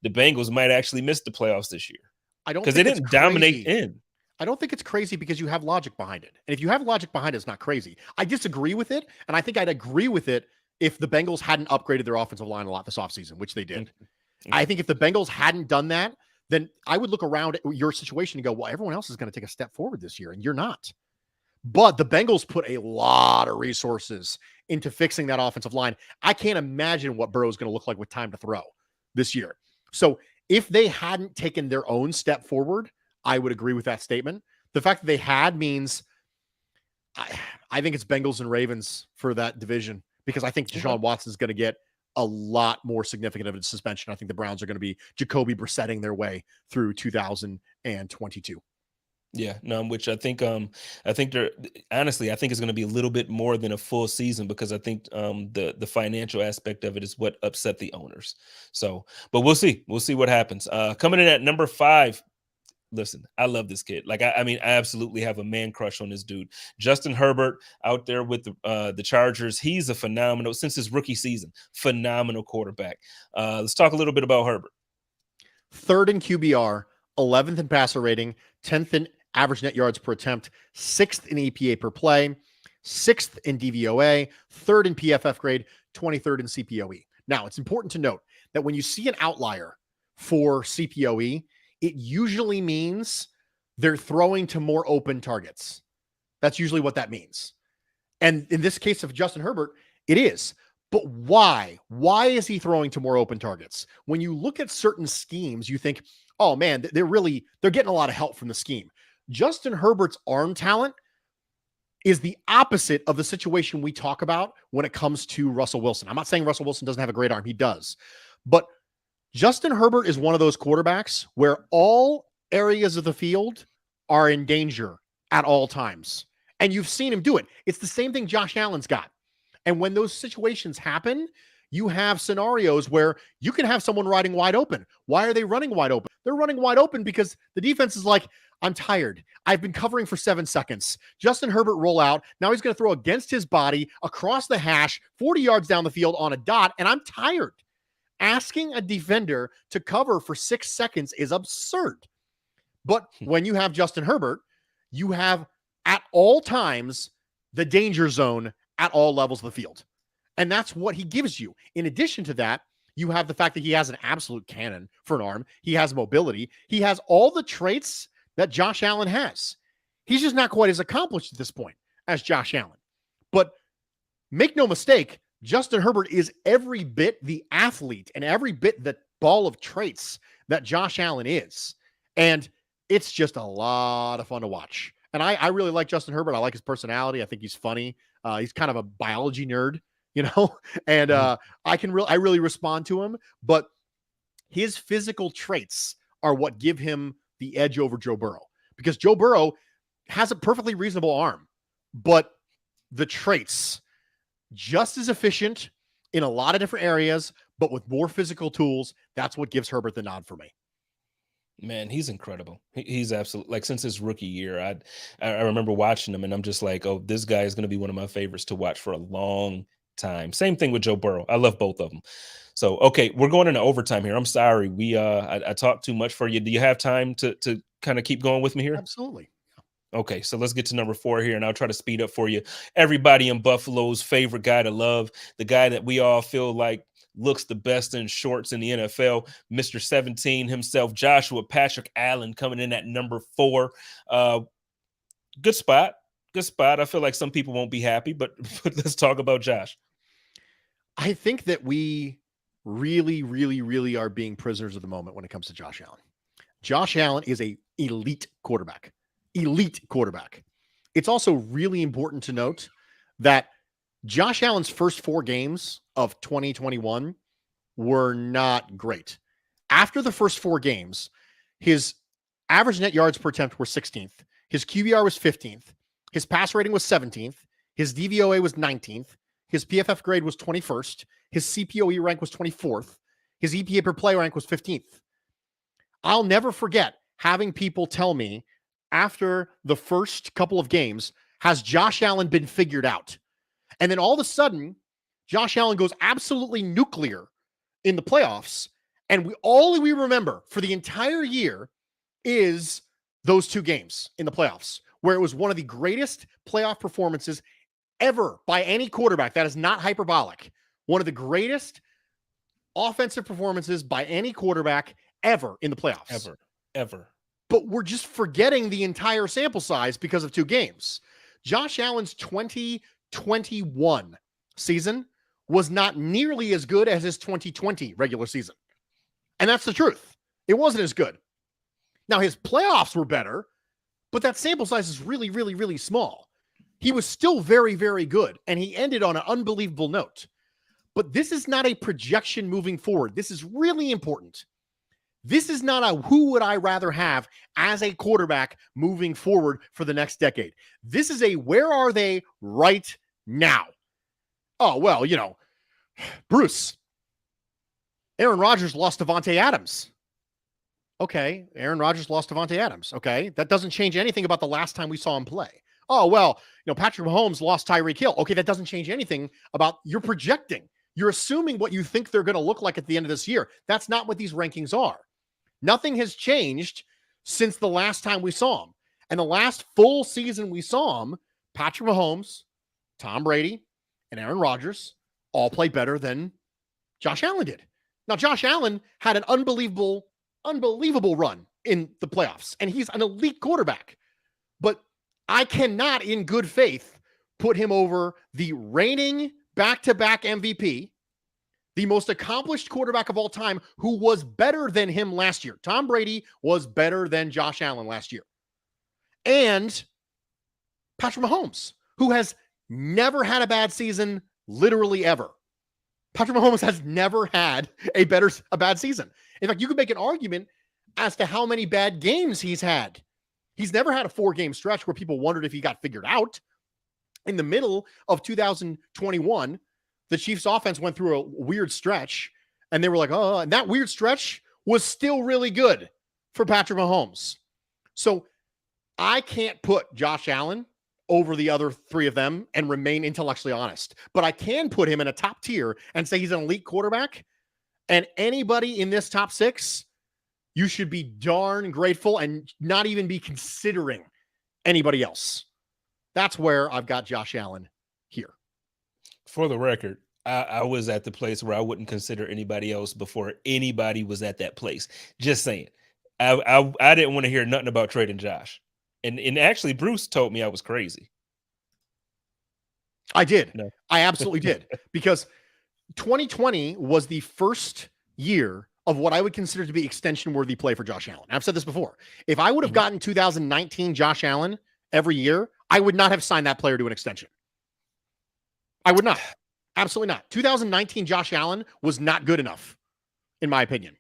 the Bengals might actually miss the playoffs this year? I don't, because they didn't dominate in. I don't think it's crazy because you have logic behind it. And if you have logic behind it, it's not crazy. I disagree with it. And I think I'd agree with it if the Bengals hadn't upgraded their offensive line a lot this offseason, which they did. Mm-hmm. I think if the Bengals hadn't done that, then I would look around at your situation and go, well, everyone else is going to take a step forward this year, and you're not. But the Bengals put a lot of resources into fixing that offensive line. I can't imagine what Burrow's going to look like with time to throw this year. So if they hadn't taken their own step forward, I would agree with that statement. The fact that they had means I think it's Bengals and Ravens for that division, because I think Deshaun Watson is going to get a lot more significant of a suspension. I think the Browns are going to be Jacoby Brissetting their way through 2022. Yeah, no, which I think they're honestly, I think it's going to be a little bit more than a full season, because I think the financial aspect of it is what upset the owners. So, but we'll see what happens. Coming in at number 5. Listen, I love this kid. Like, I mean, I absolutely have a man crush on this dude. Justin Herbert out there with the Chargers. He's a phenomenal, since his rookie season, phenomenal quarterback. Let's talk a little bit about Herbert. 3rd in QBR, 11th in passer rating, 10th in average net yards per attempt, 6th in EPA per play, 6th in DVOA, 3rd in PFF grade, 23rd in CPOE. Now, it's important to note that when you see an outlier for CPOE, it usually means they're throwing to more open targets. That's usually what that means. And in this case of Justin Herbert, it is. But why? Why is he throwing to more open targets? When you look at certain schemes, you think, oh man, they're getting a lot of help from the scheme. Justin Herbert's arm talent is the opposite of the situation we talk about when it comes to Russell Wilson. I'm not saying Russell Wilson doesn't have a great arm. He does. But Justin Herbert is one of those quarterbacks where all areas of the field are in danger at all times. And you've seen him do it. It's the same thing Josh Allen's got. And when those situations happen, you have scenarios where you can have someone riding wide open. Why are they running wide open? They're running wide open because the defense is like, I'm tired. I've been covering for 7 seconds. Justin Herbert roll out. Now he's going to throw against his body across the hash, 40 yards down the field on a dot, and I'm tired. Asking a defender to cover for 6 seconds is absurd. But when you have Justin Herbert, you have at all times the danger zone at all levels of the field. And that's what he gives you. In addition to that, you have the fact that he has an absolute cannon for an arm. He has mobility. He has all the traits that Josh Allen has. He's just not quite as accomplished at this point as Josh Allen. But make no mistake, Justin Herbert is every bit the athlete and every bit the ball of traits that Josh Allen is. And it's just a lot of fun to watch. And I really like Justin Herbert. I like his personality. I think he's funny. He's kind of a biology nerd, and I really respond to him. But his physical traits are what give him the edge over Joe Burrow, because Joe Burrow has a perfectly reasonable arm, but the traits just as efficient in a lot of different areas, but with more physical tools. That's what gives Herbert the nod for me. Man, he's incredible. He's absolutely, like, since his rookie year, I remember watching him, and I'm just like, oh, this guy is going to be one of my favorites to watch for a long time. Same thing with Joe Burrow. I love both of them. So, okay, we're going into overtime here. I'm sorry, I talked too much for you. Do you have time to kind of keep going with me here? Absolutely. Okay, so let's get to number 4 here, and I'll try to speed up for you. Everybody in Buffalo's favorite guy to love, the guy that we all feel like looks the best in shorts in the NFL, Mr. 17 himself, Joshua Patrick Allen, coming in at number 4. Good spot. I feel like some people won't be happy, but let's talk about Josh. I think that we really, really, really are being prisoners of the moment when it comes to Josh Allen. Josh Allen is an elite quarterback. It's also really important to note that Josh Allen's first 4 games of 2021 were not great. After the first 4 games, his average net yards per attempt were 16th. His QBR was 15th. His pass rating was 17th. His DVOA was 19th. His PFF grade was 21st. His CPOE rank was 24th. His EPA per play rank was 15th. I'll never forget having people tell me after the first couple of games, has Josh Allen been figured out? And then all of a sudden, Josh Allen goes absolutely nuclear in the playoffs. And all we remember for the entire year is those 2 games in the playoffs, where it was one of the greatest playoff performances ever by any quarterback. That is not hyperbolic. One of the greatest offensive performances by any quarterback ever in the playoffs. Ever. But we're just forgetting the entire sample size because of 2 games. Josh Allen's 2021 season was not nearly as good as his 2020 regular season. And that's the truth. It wasn't as good. Now, his playoffs were better, but that sample size is really, really, really small. He was still very, very good, and he ended on an unbelievable note. But this is not a projection moving forward. This is really important. This is not a who would I rather have as a quarterback moving forward for the next decade. This is a where are they right now? Oh, well, Bruce, Aaron Rodgers lost Devontae Adams. Okay, Aaron Rodgers lost Devontae Adams. Okay, that doesn't change anything about the last time we saw him play. Oh, well, Patrick Mahomes lost Tyreek Hill. Okay, that doesn't change anything about you're projecting. You're assuming what you think they're going to look like at the end of this year. That's not what these rankings are. Nothing has changed since the last time we saw him. And the last full season we saw him, Patrick Mahomes, Tom Brady, and Aaron Rodgers all played better than Josh Allen did. Now, Josh Allen had an unbelievable run in the playoffs, and he's an elite quarterback. But I cannot, in good faith, put him over the reigning back-to-back MVP, the most accomplished quarterback of all time, who was better than him last year. Tom Brady was better than Josh Allen last year. And Patrick Mahomes, who has never had a bad season, literally ever. Patrick Mahomes has never had a bad season. In fact, you could make an argument as to how many bad games he's had. He's never had a 4-game stretch where people wondered if he got figured out. In the middle of 2021, the Chiefs offense went through a weird stretch, and they were like, oh, and that weird stretch was still really good for Patrick Mahomes. So I can't put Josh Allen over the other 3 of them and remain intellectually honest, but I can put him in a top tier and say he's an elite quarterback. And anybody in this top 6 you should be darn grateful and not even be considering anybody else. That's where I've got Josh Allen here. For the record, I was at the place where I wouldn't consider anybody else before anybody was at that place. Just saying. I didn't want to hear nothing about trading Josh. And actually, Bruce told me I was crazy. I did. No. I absolutely did. Because 2020 was the first year of what I would consider to be extension-worthy play for Josh Allen. I've said this before. If I would have gotten 2019 Josh Allen every year, I would not have signed that player to an extension. I would not. Absolutely not. 2019 Josh Allen was not good enough, in my opinion.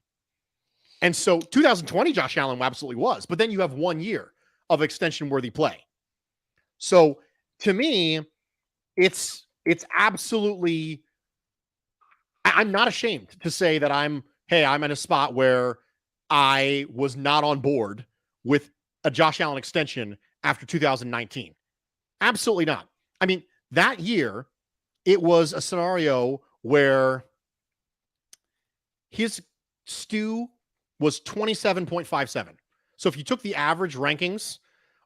And so 2020 Josh Allen absolutely was. But then you have 1 year of extension-worthy play. So to me, it's absolutely, I'm not ashamed to say that I'm in a spot where I was not on board with a Josh Allen extension after 2019. Absolutely not. I mean, that year, it was a scenario where his stew was 27.57. So if you took the average rankings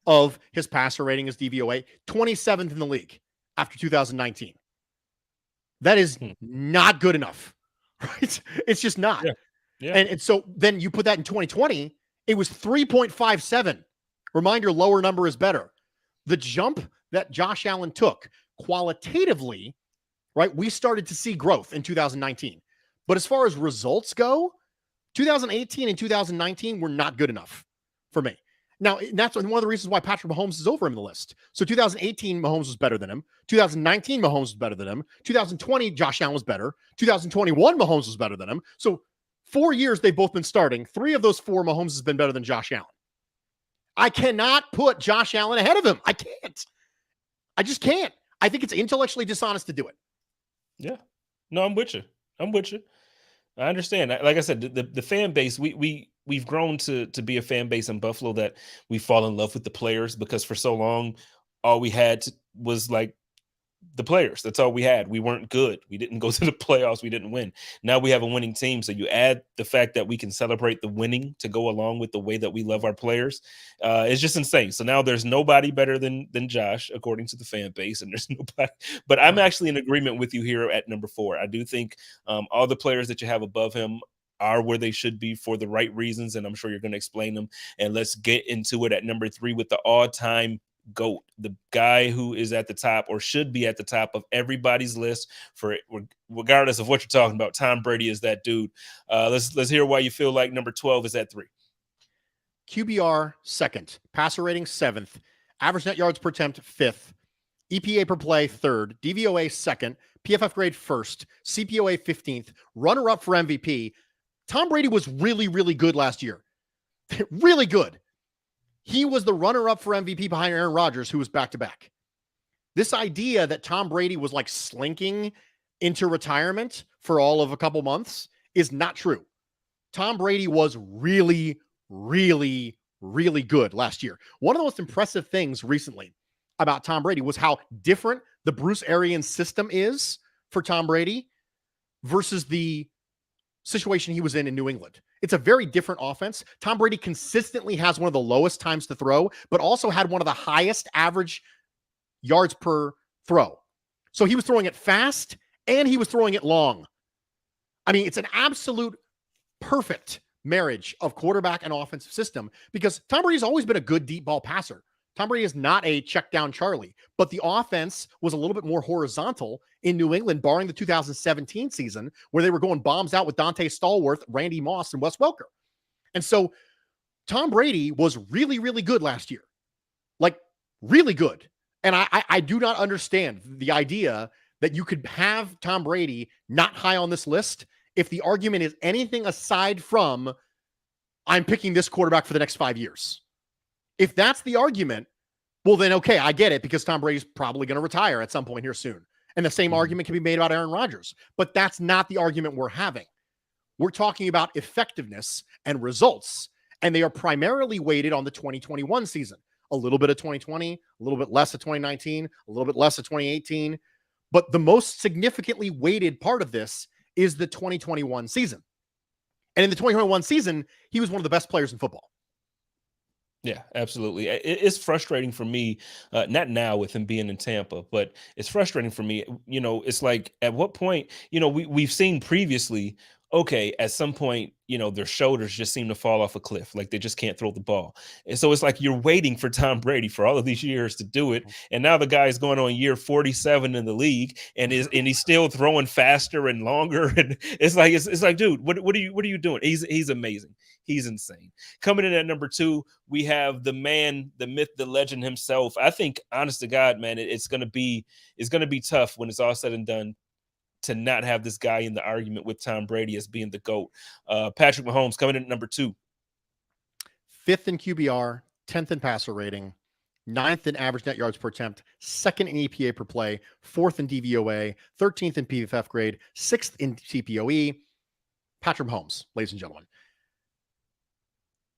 of his passer rating, his DVOA, 27th in the league after 2019. That is not good enough, right? It's just not. Yeah. Yeah. And so then you put that in 2020, it was 3.57. Reminder, lower number is better. The jump that Josh Allen took qualitatively, right? We started to see growth in 2019. But as far as results go, 2018 and 2019 were not good enough for me. Now, that's one of the reasons why Patrick Mahomes is over him in the list. So 2018, Mahomes was better than him. 2019, Mahomes was better than him. 2020, Josh Allen was better. 2021, Mahomes was better than him. So 4 years they've both been starting. 3 of those 4, Mahomes has been better than Josh Allen. I cannot put Josh Allen ahead of him. I can't. I just can't. I think it's intellectually dishonest to do it. Yeah. No, I'm with you. I understand. Like I said, the fan base, we've grown to be a fan base in Buffalo that we fall in love with the players, because for so long, all we had was like the players. That's all we had. We weren't good. We didn't go to the playoffs. We didn't win. Now we have a winning team. So you add the fact that we can celebrate the winning to go along with the way that we love our players. It's just insane. So now there's nobody better than Josh, according to the fan base, and there's nobody. But I'm actually in agreement with you here at number 4. I do think all the players that you have above him are where they should be for the right reasons, and I'm sure you're going to explain them. And let's get into it at number 3 with the all-time GOAT, the guy who is at the top, or should be at the top of everybody's list, for regardless of what you're talking about. Tom Brady is that dude. Let's hear why you feel like number 12 is at 3. QBR 2nd, passer rating 7th, average net yards per attempt 5th, EPA per play 3rd, DVOA 2nd, PFF grade 1st, CPOA 15th, runner-up for MVP. Tom Brady was really, really good last year. Really good. He was the runner-up for MVP behind Aaron Rodgers, who was back-to-back. This idea that Tom Brady was like slinking into retirement for all of a couple months is not true. Tom Brady was really, really, really good last year. One of the most impressive things recently about Tom Brady was how different the Bruce Arians system is for Tom Brady versus the situation he was in New England. It's a very different offense. Tom Brady consistently has one of the lowest times to throw, but also had one of the highest average yards per throw. So he was throwing it fast and he was throwing it long. I mean, it's an absolute perfect marriage of quarterback and offensive system, because Tom Brady's always been a good deep ball passer. Tom Brady is not a check down Charlie, but the offense was a little bit more horizontal in New England, barring the 2017 season where they were going bombs out with Dante Stallworth, Randy Moss, and Wes Welker. And so Tom Brady was really, really good last year. Like, really good. And I do not understand the idea that you could have Tom Brady not high on this list if the argument is anything aside from, I'm picking this quarterback for the next 5 years. If that's the argument, well, then, okay, I get it, because Tom Brady's probably going to retire at some point here soon. And the same argument can be made about Aaron Rodgers. But that's not the argument we're having. We're talking about effectiveness and results, and they are primarily weighted on the 2021 season. A little bit of 2020, a little bit less of 2019, a little bit less of 2018. But the most significantly weighted part of this is the 2021 season. And in the 2021 season, he was one of the best players in football. Yeah, absolutely. It's frustrating for me, not now with him being in Tampa, but it's frustrating for me. It's like, at what point, we've seen previously, okay, at some point, their shoulders just seem to fall off a cliff. Like they just can't throw the ball. And so it's like you're waiting for Tom Brady for all of these years to do it. And now the guy is going on year 47 in the league and he's still throwing faster and longer. And it's like, dude, what are you doing? He's amazing. He's insane. Coming in at number 2, we have the man, the myth, the legend himself. I think, honest to God, man, it's gonna be tough when it's all said and done to not have this guy in the argument with Tom Brady as being the GOAT. Patrick Mahomes coming in at number 2. 5th in QBR, 10th in passer rating, 9th in average net yards per attempt, 2nd in EPA per play, 4th in DVOA, 13th in PFF grade, 6th in CPOE. Patrick Mahomes, ladies and gentlemen.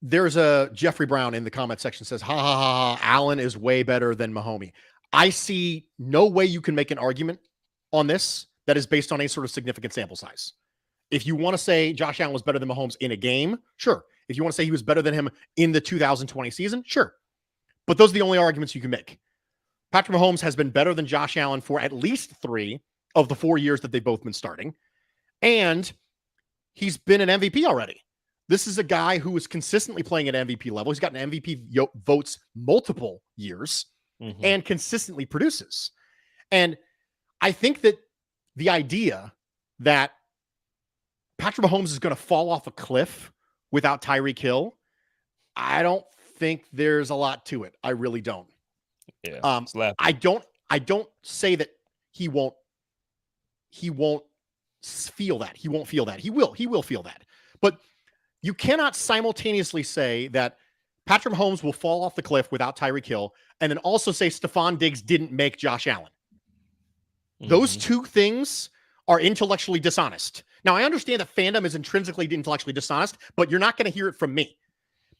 There's a Jeffrey Brown in the comment section says, ha, ha, ha, ha, Allen is way better than Mahomes. I see no way you can make an argument on this that is based on a sort of significant sample size. If you want to say Josh Allen was better than Mahomes in a game, sure. If you want to say he was better than him in the 2020 season, sure. But those are the only arguments you can make. Patrick Mahomes has been better than Josh Allen for at least 3 of the 4 years that they've both been starting. And he's been an MVP already. This is a guy who is consistently playing at MVP level. He's gotten MVP votes multiple years and consistently produces. And I think that the idea that Patrick Mahomes is going to fall off a cliff without Tyreek Hill, I don't think there's a lot to it. I really don't. Yeah. I don't say that he won't feel that. He won't feel that. He will feel that. But you cannot simultaneously say that Patrick Mahomes will fall off the cliff without Tyreek Hill and then also say Stephon Diggs didn't make Josh Allen. Those two things are intellectually dishonest. Now, I understand that fandom is intrinsically intellectually dishonest, but you're not going to hear it from me.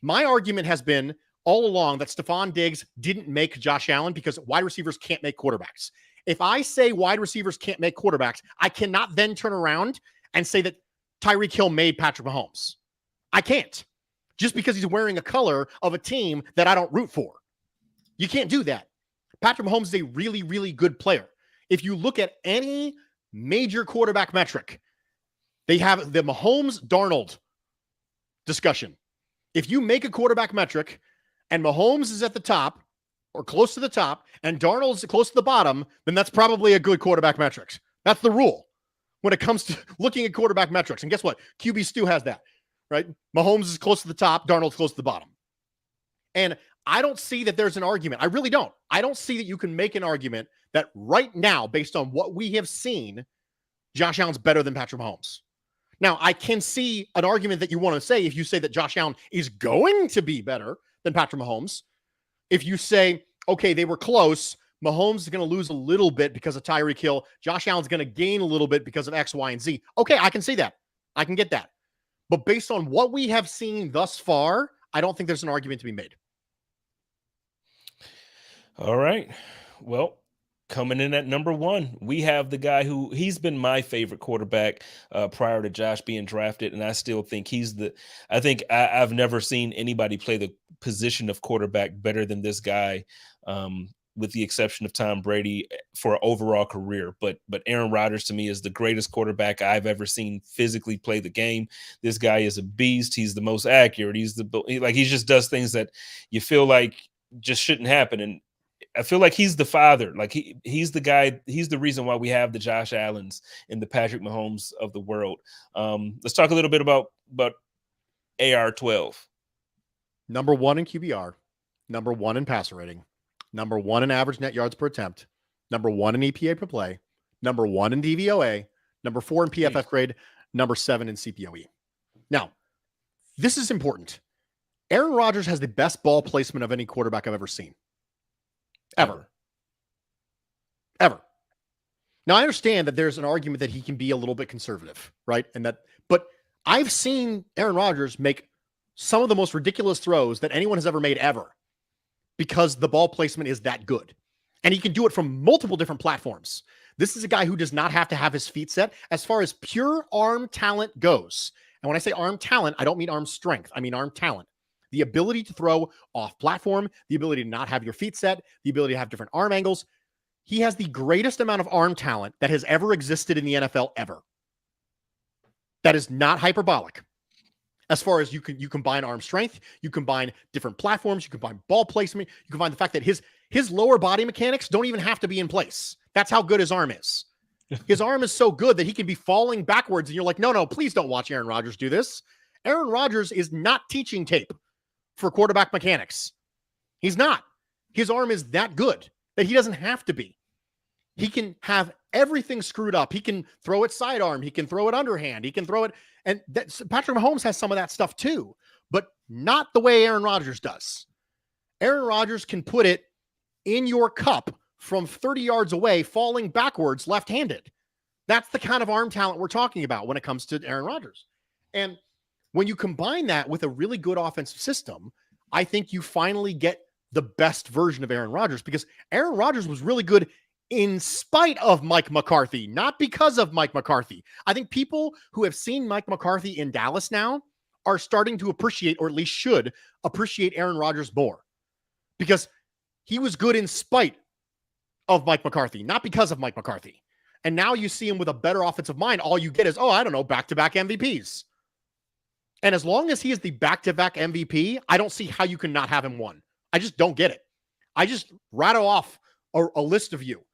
My argument has been all along that Stephon Diggs didn't make Josh Allen because wide receivers can't make quarterbacks. If I say wide receivers can't make quarterbacks, I cannot then turn around and say that Tyreek Hill made Patrick Mahomes. I can't. Just because he's wearing a color of a team that I don't root for. You can't do that. Patrick Mahomes is a really, really good player. If you look at any major quarterback metric, they have the Mahomes-Darnold discussion. If you make a quarterback metric and Mahomes is at the top or close to the top and Darnold is close to the bottom, then that's probably a good quarterback metrics. That's the rule when it comes to looking at quarterback metrics. And guess what? QB Stu has that. Right? Mahomes is close to the top. Darnold's close to the bottom. And I don't see that there's an argument. I really don't. I don't see that you can make an argument that right now, based on what we have seen, Josh Allen's better than Patrick Mahomes. Now, I can see an argument that you want to say if you say that Josh Allen is going to be better than Patrick Mahomes. If you say, okay, they were close, Mahomes is going to lose a little bit because of Tyreek Hill. Josh Allen's going to gain a little bit because of X, Y, and Z. Okay, I can see that. I can get that. But based on what we have seen thus far, I don't think there's an argument to be made. All right. Well, coming in at number 1, we have the guy who he's been my favorite quarterback prior to Josh being drafted. And I still think I've never seen anybody play the position of quarterback better than this guy. With the exception of Tom Brady for an overall career. But Aaron Rodgers to me is the greatest quarterback I've ever seen physically play the game. This guy is a beast. He's the most accurate. He just does things that you feel like just shouldn't happen. And I feel like he's the father. Like he's the guy. He's the reason why we have the Josh Allens and the Patrick Mahomes of the world. Let's talk a little bit about AR12. Number 1 in QBR, number 1 in passer rating, number 1 in average net yards per attempt, number 1 in EPA per play, number 1 in DVOA, number 4 in PFF grade, number 7 in CPOE. Now, this is important. Aaron Rodgers has the best ball placement of any quarterback I've ever seen. Ever. Now, I understand that there's an argument that he can be a little bit conservative, right? But I've seen Aaron Rodgers make some of the most ridiculous throws that anyone has ever made ever, because the ball placement is that good. And he can do it from multiple different platforms. This is a guy who does not have to have his feet set. As far as pure arm talent goes, And when I say arm talent, I don't mean arm strength. I mean arm talent. The ability to throw off platform, the ability to not have your feet set, the ability to have different arm angles. He has the greatest amount of arm talent that has ever existed in the NFL ever. That is not hyperbolic. As far as you combine arm strength, you combine different platforms, you combine ball placement, you combine the fact that his lower body mechanics don't even have to be in place. That's how good his arm is. His arm is so good that he can be falling backwards, and you're like, no, please don't watch Aaron Rodgers do this. Aaron Rodgers is not teaching tape for quarterback mechanics. He's not. His arm is that good that he doesn't have to be. He can have everything screwed up. He can throw it sidearm. He can throw it underhand. He can throw it. And Patrick Mahomes has some of that stuff too, but not the way Aaron Rodgers does. Aaron Rodgers can put it in your cup from 30 yards away, falling backwards left-handed. That's the kind of arm talent we're talking about when it comes to Aaron Rodgers. And when you combine that with a really good offensive system, I think you finally get the best version of Aaron Rodgers, because Aaron Rodgers was really good in spite of Mike McCarthy, not because of Mike McCarthy. I think people who have seen Mike McCarthy in Dallas now are starting to appreciate, or at least should appreciate, Aaron Rodgers more, because he was good in spite of Mike McCarthy, not because of Mike McCarthy. And now you see him with a better offensive mind. All you get is, back-to-back MVPs. And as long as he is the back-to-back MVP, I don't see how you can not have him won. I just don't get it. I just rattle off a list of you.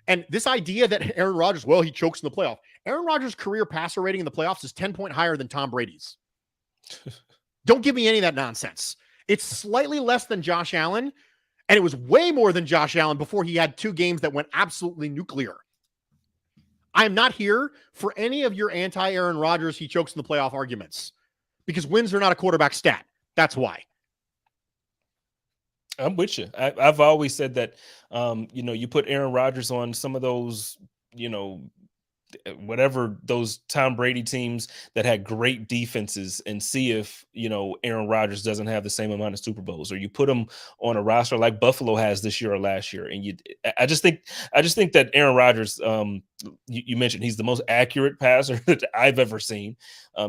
And this idea that Aaron Rodgers, he chokes in the playoff. Aaron Rodgers' career passer rating in the playoffs is 10 points higher than Tom Brady's. Don't give me any of that nonsense. It's slightly less than Josh Allen, and it was way more than Josh Allen before he had 2 games that went absolutely nuclear. I am not here for any of your anti-Aaron Rodgers, he chokes in the playoff arguments, because wins are not a quarterback stat. That's why. I'm with you. I've always said that, you put Aaron Rodgers on some of those, whatever those Tom Brady teams that had great defenses, and see if, Aaron Rodgers doesn't have the same amount of Super Bowls, or you put him on a roster like Buffalo has this year or last year. And I just think that Aaron Rodgers, you mentioned he's the most accurate passer that I've ever seen.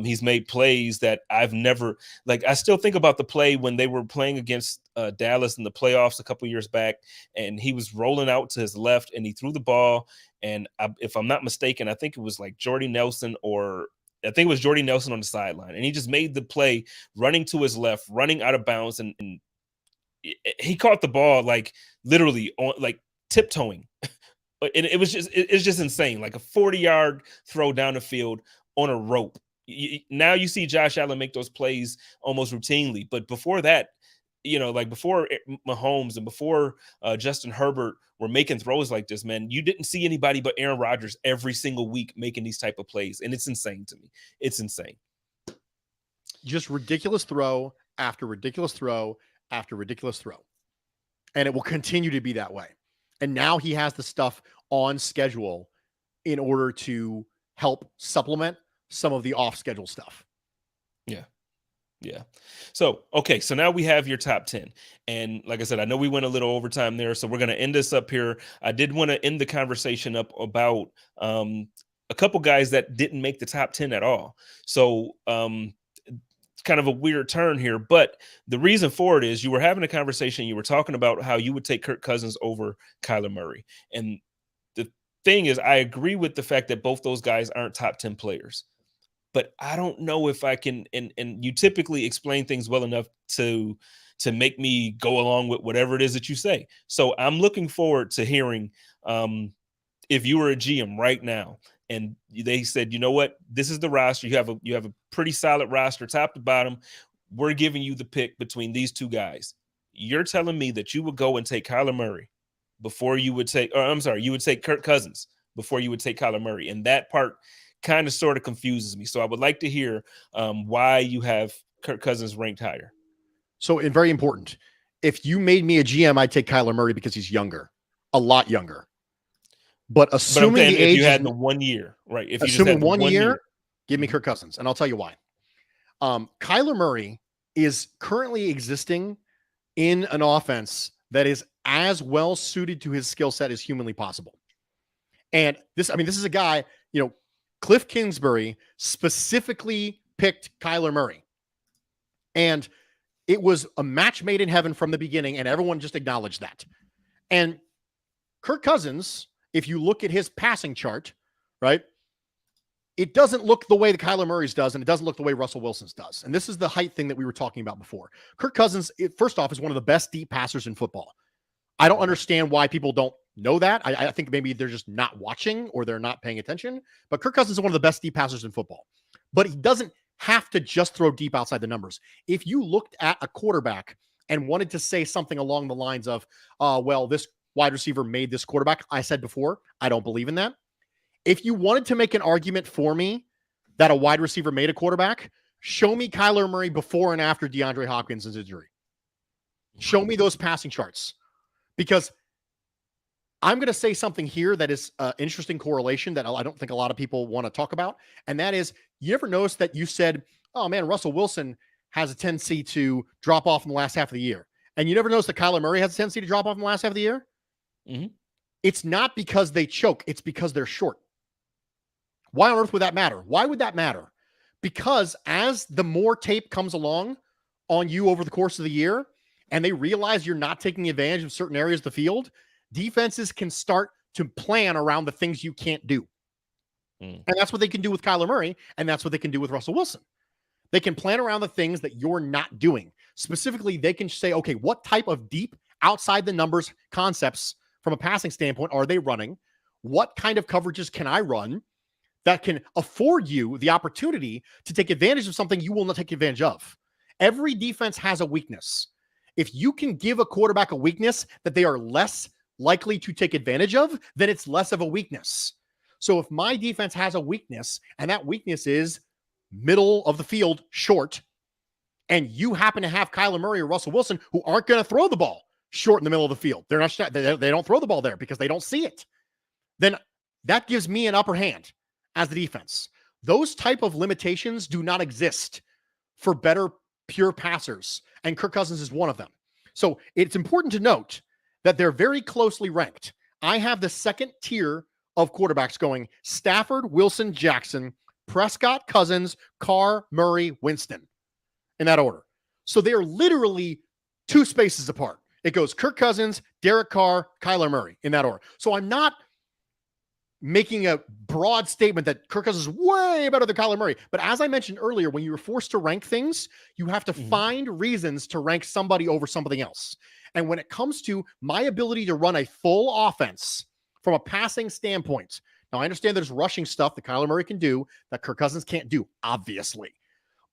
He's made plays that I've never, I still think about the play when they were playing against Dallas in the playoffs a couple years back, and he was rolling out to his left and he threw the ball. And if I'm not mistaken, I think it was like Jordy Nelson, on the sideline. And he just made the play running to his left, running out of bounds. And he caught the ball, literally on, tiptoeing. And it's just insane. Like a 40-yard throw down the field on a rope. Now you see Josh Allen make those plays almost routinely. But before that, before Mahomes and before Justin Herbert were making throws like this, man, you didn't see anybody but Aaron Rodgers every single week making these type of plays. And it's insane to me. It's insane. Just ridiculous throw after ridiculous throw after ridiculous throw. And it will continue to be that way. And now he has the stuff on schedule in order to help supplement some of the off-schedule stuff. Yeah. Yeah. So, okay. So now we have your top 10. And like I said, I know we went a little overtime there, so we're going to end this up here. I did want to end the conversation up about a couple guys that didn't make the top 10 at all. So, it's kind of a weird turn here, but the reason for it is you were having a conversation. You were talking about how you would take Kirk Cousins over Kyler Murray. And the thing is, I agree with the fact that both those guys aren't top 10 players. But I don't know if I can, and you typically explain things well enough to make me go along with whatever it is that you say. So I'm looking forward to hearing if you were a GM right now and they said, you know what, this is the roster. You have a pretty solid roster, top to bottom. We're giving you the pick between these two guys. You're telling me that you would go and take Kyler Murray before you would take, you would take Kirk Cousins before you would take Kyler Murray. And that part kind of sort of confuses me. So I would like to hear why you have Kirk Cousins ranked higher. So, and very important, if you made me a GM, I'd take Kyler Murray because he's younger, a lot younger. But assuming the age, if you had the 1 year, right? If you assuming just had 1 year, give me Kirk Cousins, and I'll tell you why. Kyler Murray is currently existing in an offense that is as well suited to his skill set as humanly possible. And this is a guy, Cliff Kingsbury specifically picked Kyler Murray. And it was a match made in heaven from the beginning, and everyone just acknowledged that. And Kirk Cousins, if you look at his passing chart, right, it doesn't look the way that Kyler Murray's does, and it doesn't look the way Russell Wilson's does. And this is the height thing that we were talking about before. Kirk Cousins, first off, is one of the best deep passers in football. I don't understand why people don't know that. I think maybe they're just not watching or they're not paying attention. But Kirk Cousins is one of the best deep passers in football. But he doesn't have to just throw deep outside the numbers. If you looked at a quarterback and wanted to say something along the lines of, well, this wide receiver made this quarterback, I said before, I don't believe in that. If you wanted to make an argument for me that a wide receiver made a quarterback, show me Kyler Murray before and after DeAndre Hopkins' injury. Show me those passing charts. Because I'm going to say something here that is an interesting correlation that I don't think a lot of people want to talk about. And that is, you ever notice that you said, oh man, Russell Wilson has a tendency to drop off in the last half of the year. And you never notice that Kyler Murray has a tendency to drop off in the last half of the year? Mm-hmm. It's not because they choke. It's because they're short. Why on earth would that matter? Why would that matter? Because as the more tape comes along on you over the course of the year, and they realize you're not taking advantage of certain areas of the field, defenses can start to plan around the things you can't do. And that's what they can do with Kyler Murray, and that's what they can do with Russell Wilson. They can plan around the things that you're not doing. Specifically, they can say, okay, what type of deep outside the numbers concepts from a passing standpoint are they running? What kind of coverages can I run that can afford you the opportunity to take advantage of something you will not take advantage of? Every defense has a weakness. If you can give a quarterback a weakness that they are less likely to take advantage of, then it's less of a weakness. So if my defense has a weakness, and that weakness is middle of the field short, and you happen to have Kyler Murray or Russell Wilson who aren't going to throw the ball short in the middle of the field, they don't throw the ball there because they don't see it, then that gives me an upper hand as the defense. Those type of limitations do not exist for better pure passers, and Kirk Cousins is one of them. So it's important to note that they're very closely ranked. I have the second tier of quarterbacks going Stafford, Wilson, Jackson, Prescott, Cousins, Carr, Murray, Winston, in that order. So they are literally two spaces apart. It goes Kirk Cousins, Derek Carr, Kyler Murray, in that order. So I'm not making a broad statement that Kirk Cousins is way better than Kyler Murray. But as I mentioned earlier, when you were forced to rank things, you have to find reasons to rank somebody over something else. And when it comes to my ability to run a full offense from a passing standpoint, now I understand there's rushing stuff that Kyler Murray can do that Kirk Cousins can't do, obviously.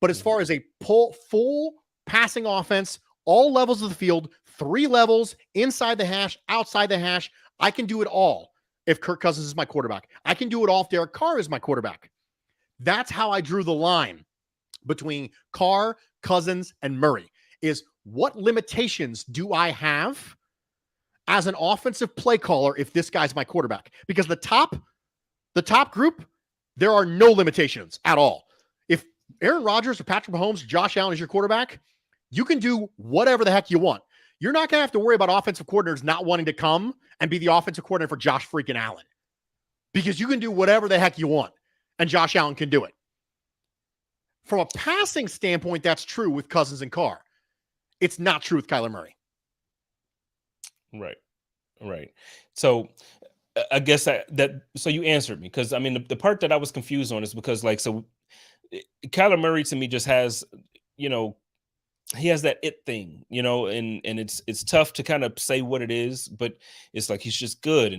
But as far as a full passing offense, all levels of the field, 3 levels, inside the hash, outside the hash, I can do it all. If Kirk Cousins is my quarterback, I can do it all if Derek Carr is my quarterback. That's how I drew the line between Carr, Cousins, and Murray, is what limitations do I have as an offensive play caller if this guy's my quarterback? Because the top group, there are no limitations at all. If Aaron Rodgers or Patrick Mahomes or Josh Allen is your quarterback, you can do whatever the heck you want. You're not going to have to worry about offensive coordinators not wanting to come and be the offensive coordinator for Josh freaking Allen, because you can do whatever the heck you want, and Josh Allen can do it. From a passing standpoint, that's true with Cousins and Carr. It's not true with Kyler Murray. Right. So I guess so you answered me, because I mean the part that I was confused on is because Kyler Murray to me just has, he has that it thing, and it's tough to kind of say what it is, but it's like he's just good.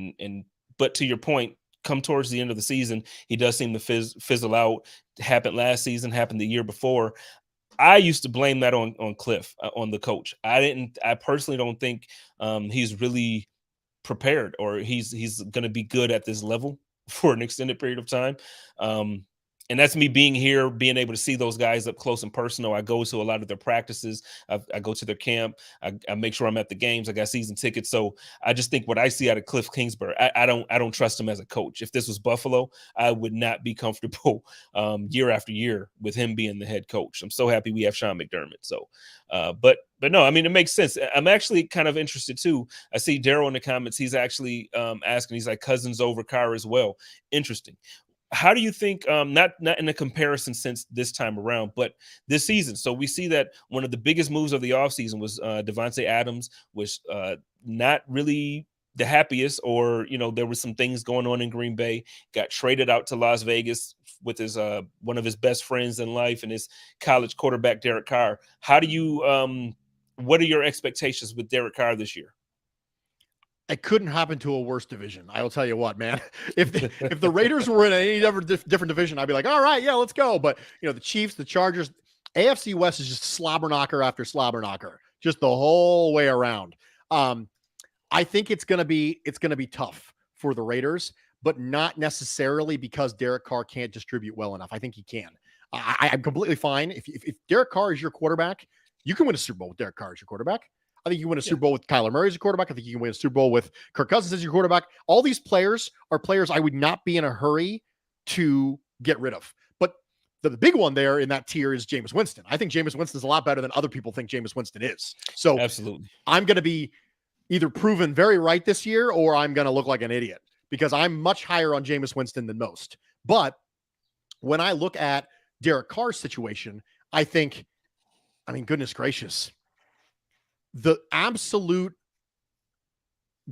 But to your point, come towards the end of the season, he does seem to fizzle out. Happened last season, happened the year before. I used to blame that on Cliff, on the coach. I personally don't think he's really prepared, or he's going to be good at this level for an extended period of time. And that's me being here, being able to see those guys up close and personal. I go to a lot of their practices. I go to their camp. I make sure I'm at the games. I got season tickets. So I just think what I see out of Cliff Kingsbury, I don't trust him as a coach. If this was Buffalo, I would not be comfortable year after year with him being the head coach. I'm so happy we have Sean McDermott. So, but no, I mean, it makes sense. I'm actually kind of interested too. I see Daryl in the comments. He's actually asking, he's like Cousins over Carr as well. Interesting. how do you think, not in a comparison since this time around, but this season? So we see that one of the biggest moves of the offseason was Devontae Adams, was not really the happiest, or there was some things going on in Green Bay. Got traded out to Las Vegas with his one of his best friends in life and his college quarterback Derek Carr. How do you what are your expectations with Derek Carr this year? It couldn't happen to a worse division. I will tell you what, man. If the Raiders were in any different division, I'd be like, all right, yeah, let's go. But the Chiefs, the Chargers, AFC West is just slobber knocker after slobber knocker, just the whole way around. I think it's gonna be tough for the Raiders, but not necessarily because Derek Carr can't distribute well enough. I think he can. I'm completely fine if Derek Carr is your quarterback, you can win a Super Bowl with Derek Carr as your quarterback. I think you win a Super Bowl with Kyler Murray as your quarterback. I think you can win a Super Bowl with Kirk Cousins as your quarterback. All these players are players I would not be in a hurry to get rid of. But the big one there in that tier is Jameis Winston. I think Jameis Winston is a lot better than other people think Jameis Winston is. So absolutely, I'm going to be either proven very right this year, or I'm going to look like an idiot because I'm much higher on Jameis Winston than most. But when I look at Derek Carr's situation, I think, goodness gracious, the absolute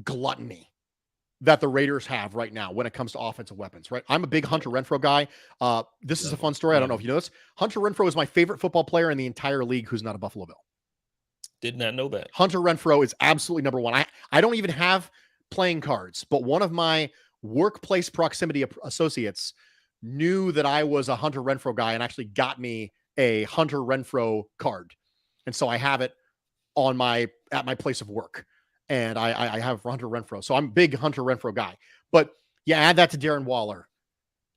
gluttony that the Raiders have right now when it comes to offensive weapons, right? I'm a big Hunter Renfrow guy. This is a fun story. I don't know if you know this. Hunter Renfrow is my favorite football player in the entire league who's not a Buffalo Bill. Did not know that. Hunter Renfrow is absolutely number one. I don't even have playing cards, but one of my workplace proximity associates knew that I was a Hunter Renfrow guy and actually got me a Hunter Renfrow card. And so I have it at my place of work. And I have Hunter Renfrow. So I'm a big Hunter Renfrow guy. But you add that to Darren Waller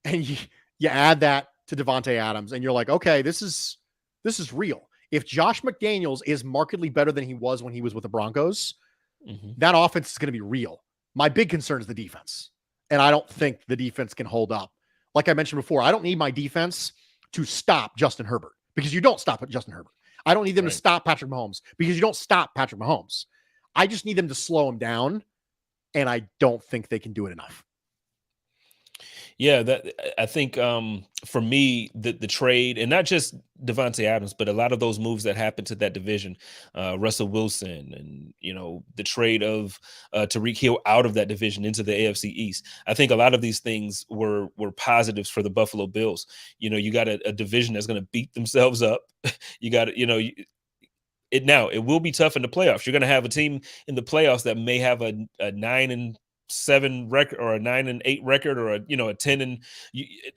and you add that to Devontae Adams and you're like, okay, this is real. If Josh McDaniels is markedly better than he was when he was with the Broncos, that offense is going to be real. My big concern is the defense. And I don't think the defense can hold up. Like I mentioned before, I don't need my defense to stop Justin Herbert because you don't stop Justin Herbert. I don't need them to stop Patrick Mahomes because you don't stop Patrick Mahomes. I just need them to slow him down, and I don't think they can do it enough. Yeah, that I think for me, the trade, and not just Devontae Adams, but a lot of those moves that happened to that division, Russell Wilson, and the trade of Tyreek Hill out of that division into the AFC East. I think a lot of these things were positives for the Buffalo Bills. You got a division that's going to beat themselves up. You got it will be tough in the playoffs. You're going to have a team in the playoffs that may have a 9-7 record or a 9-8 record or a 10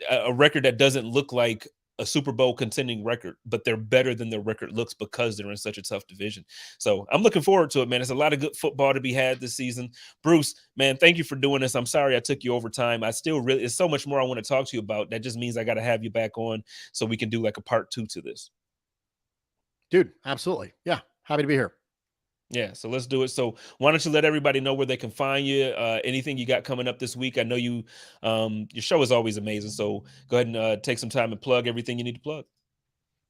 a record that doesn't look like a Super Bowl contending record, but they're better than their record looks because they're in such a tough division. So I'm looking forward to it, man. There's a lot of good football to be had this season. Bruce, man, thank you for doing this. I'm sorry I took you over time. It's so much more I want to talk to you about. That just means I got to have you back on so we can do like a part 2 to this. Dude, absolutely. Yeah. Happy to be here. Yeah, so let's do it. So why don't you let everybody know where they can find you, anything you got coming up this week. I know your show is always amazing. So go ahead and take some time and plug everything you need to plug.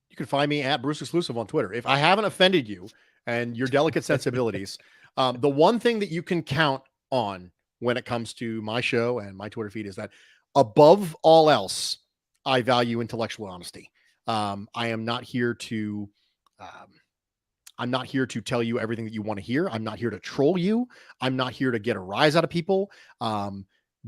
You can find me at Bruce Exclusive on Twitter. If I haven't offended you and your delicate sensibilities, the one thing that you can count on when it comes to my show and my Twitter feed is that above all else, I value intellectual honesty. I am not here to tell you everything that you want to hear. I'm not here to troll you. I'm not here to get a rise out of people.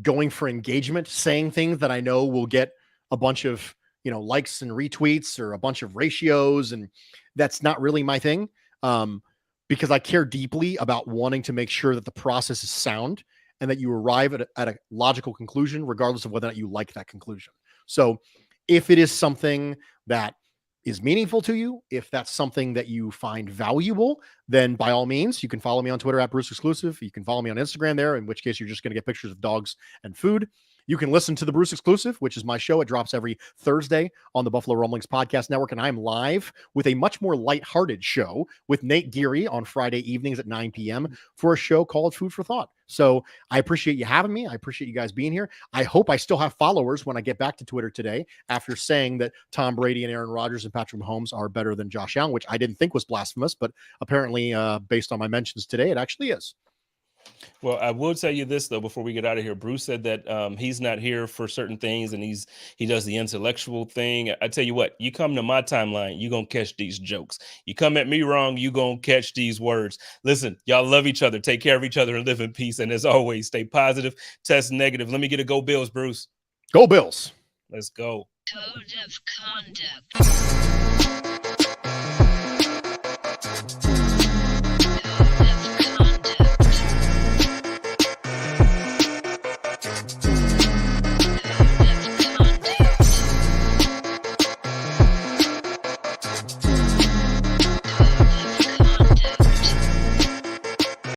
Going for engagement, saying things that I know will get a bunch of, likes and retweets or a bunch of ratios. And that's not really my thing. Because I care deeply about wanting to make sure that the process is sound and that you arrive at a logical conclusion, regardless of whether or not you like that conclusion. So if it is something that is meaningful to you, if that's something that you find valuable, then by all means, you can follow me on Twitter at Bruce Exclusive. You can follow me on Instagram there, in which case you're just going to get pictures of dogs and food. You can listen to the Bruce Exclusive, which is my show. It drops every Thursday on the Buffalo Rumblings Podcast Network, and I'm live with a much more lighthearted show with Nate Geary on Friday evenings at 9 p.m. for a show called Food for Thought. So I appreciate you having me. I appreciate you guys being here. I hope I still have followers when I get back to Twitter today after saying that Tom Brady and Aaron Rodgers and Patrick Mahomes are better than Josh Allen, which I didn't think was blasphemous, but apparently based on my mentions today, it actually is. Well, I will tell you this though before we get out of here. Bruce said that he's not here for certain things, and he does the intellectual thing. I tell you what, you come to my timeline, you gonna catch these jokes. You come at me wrong, you gonna catch these words. Listen, y'all love each other, take care of each other, and live in peace. And as always, stay positive, test negative. Let me get a go Bills, Bruce. Go Bills. Let's go. Code of conduct.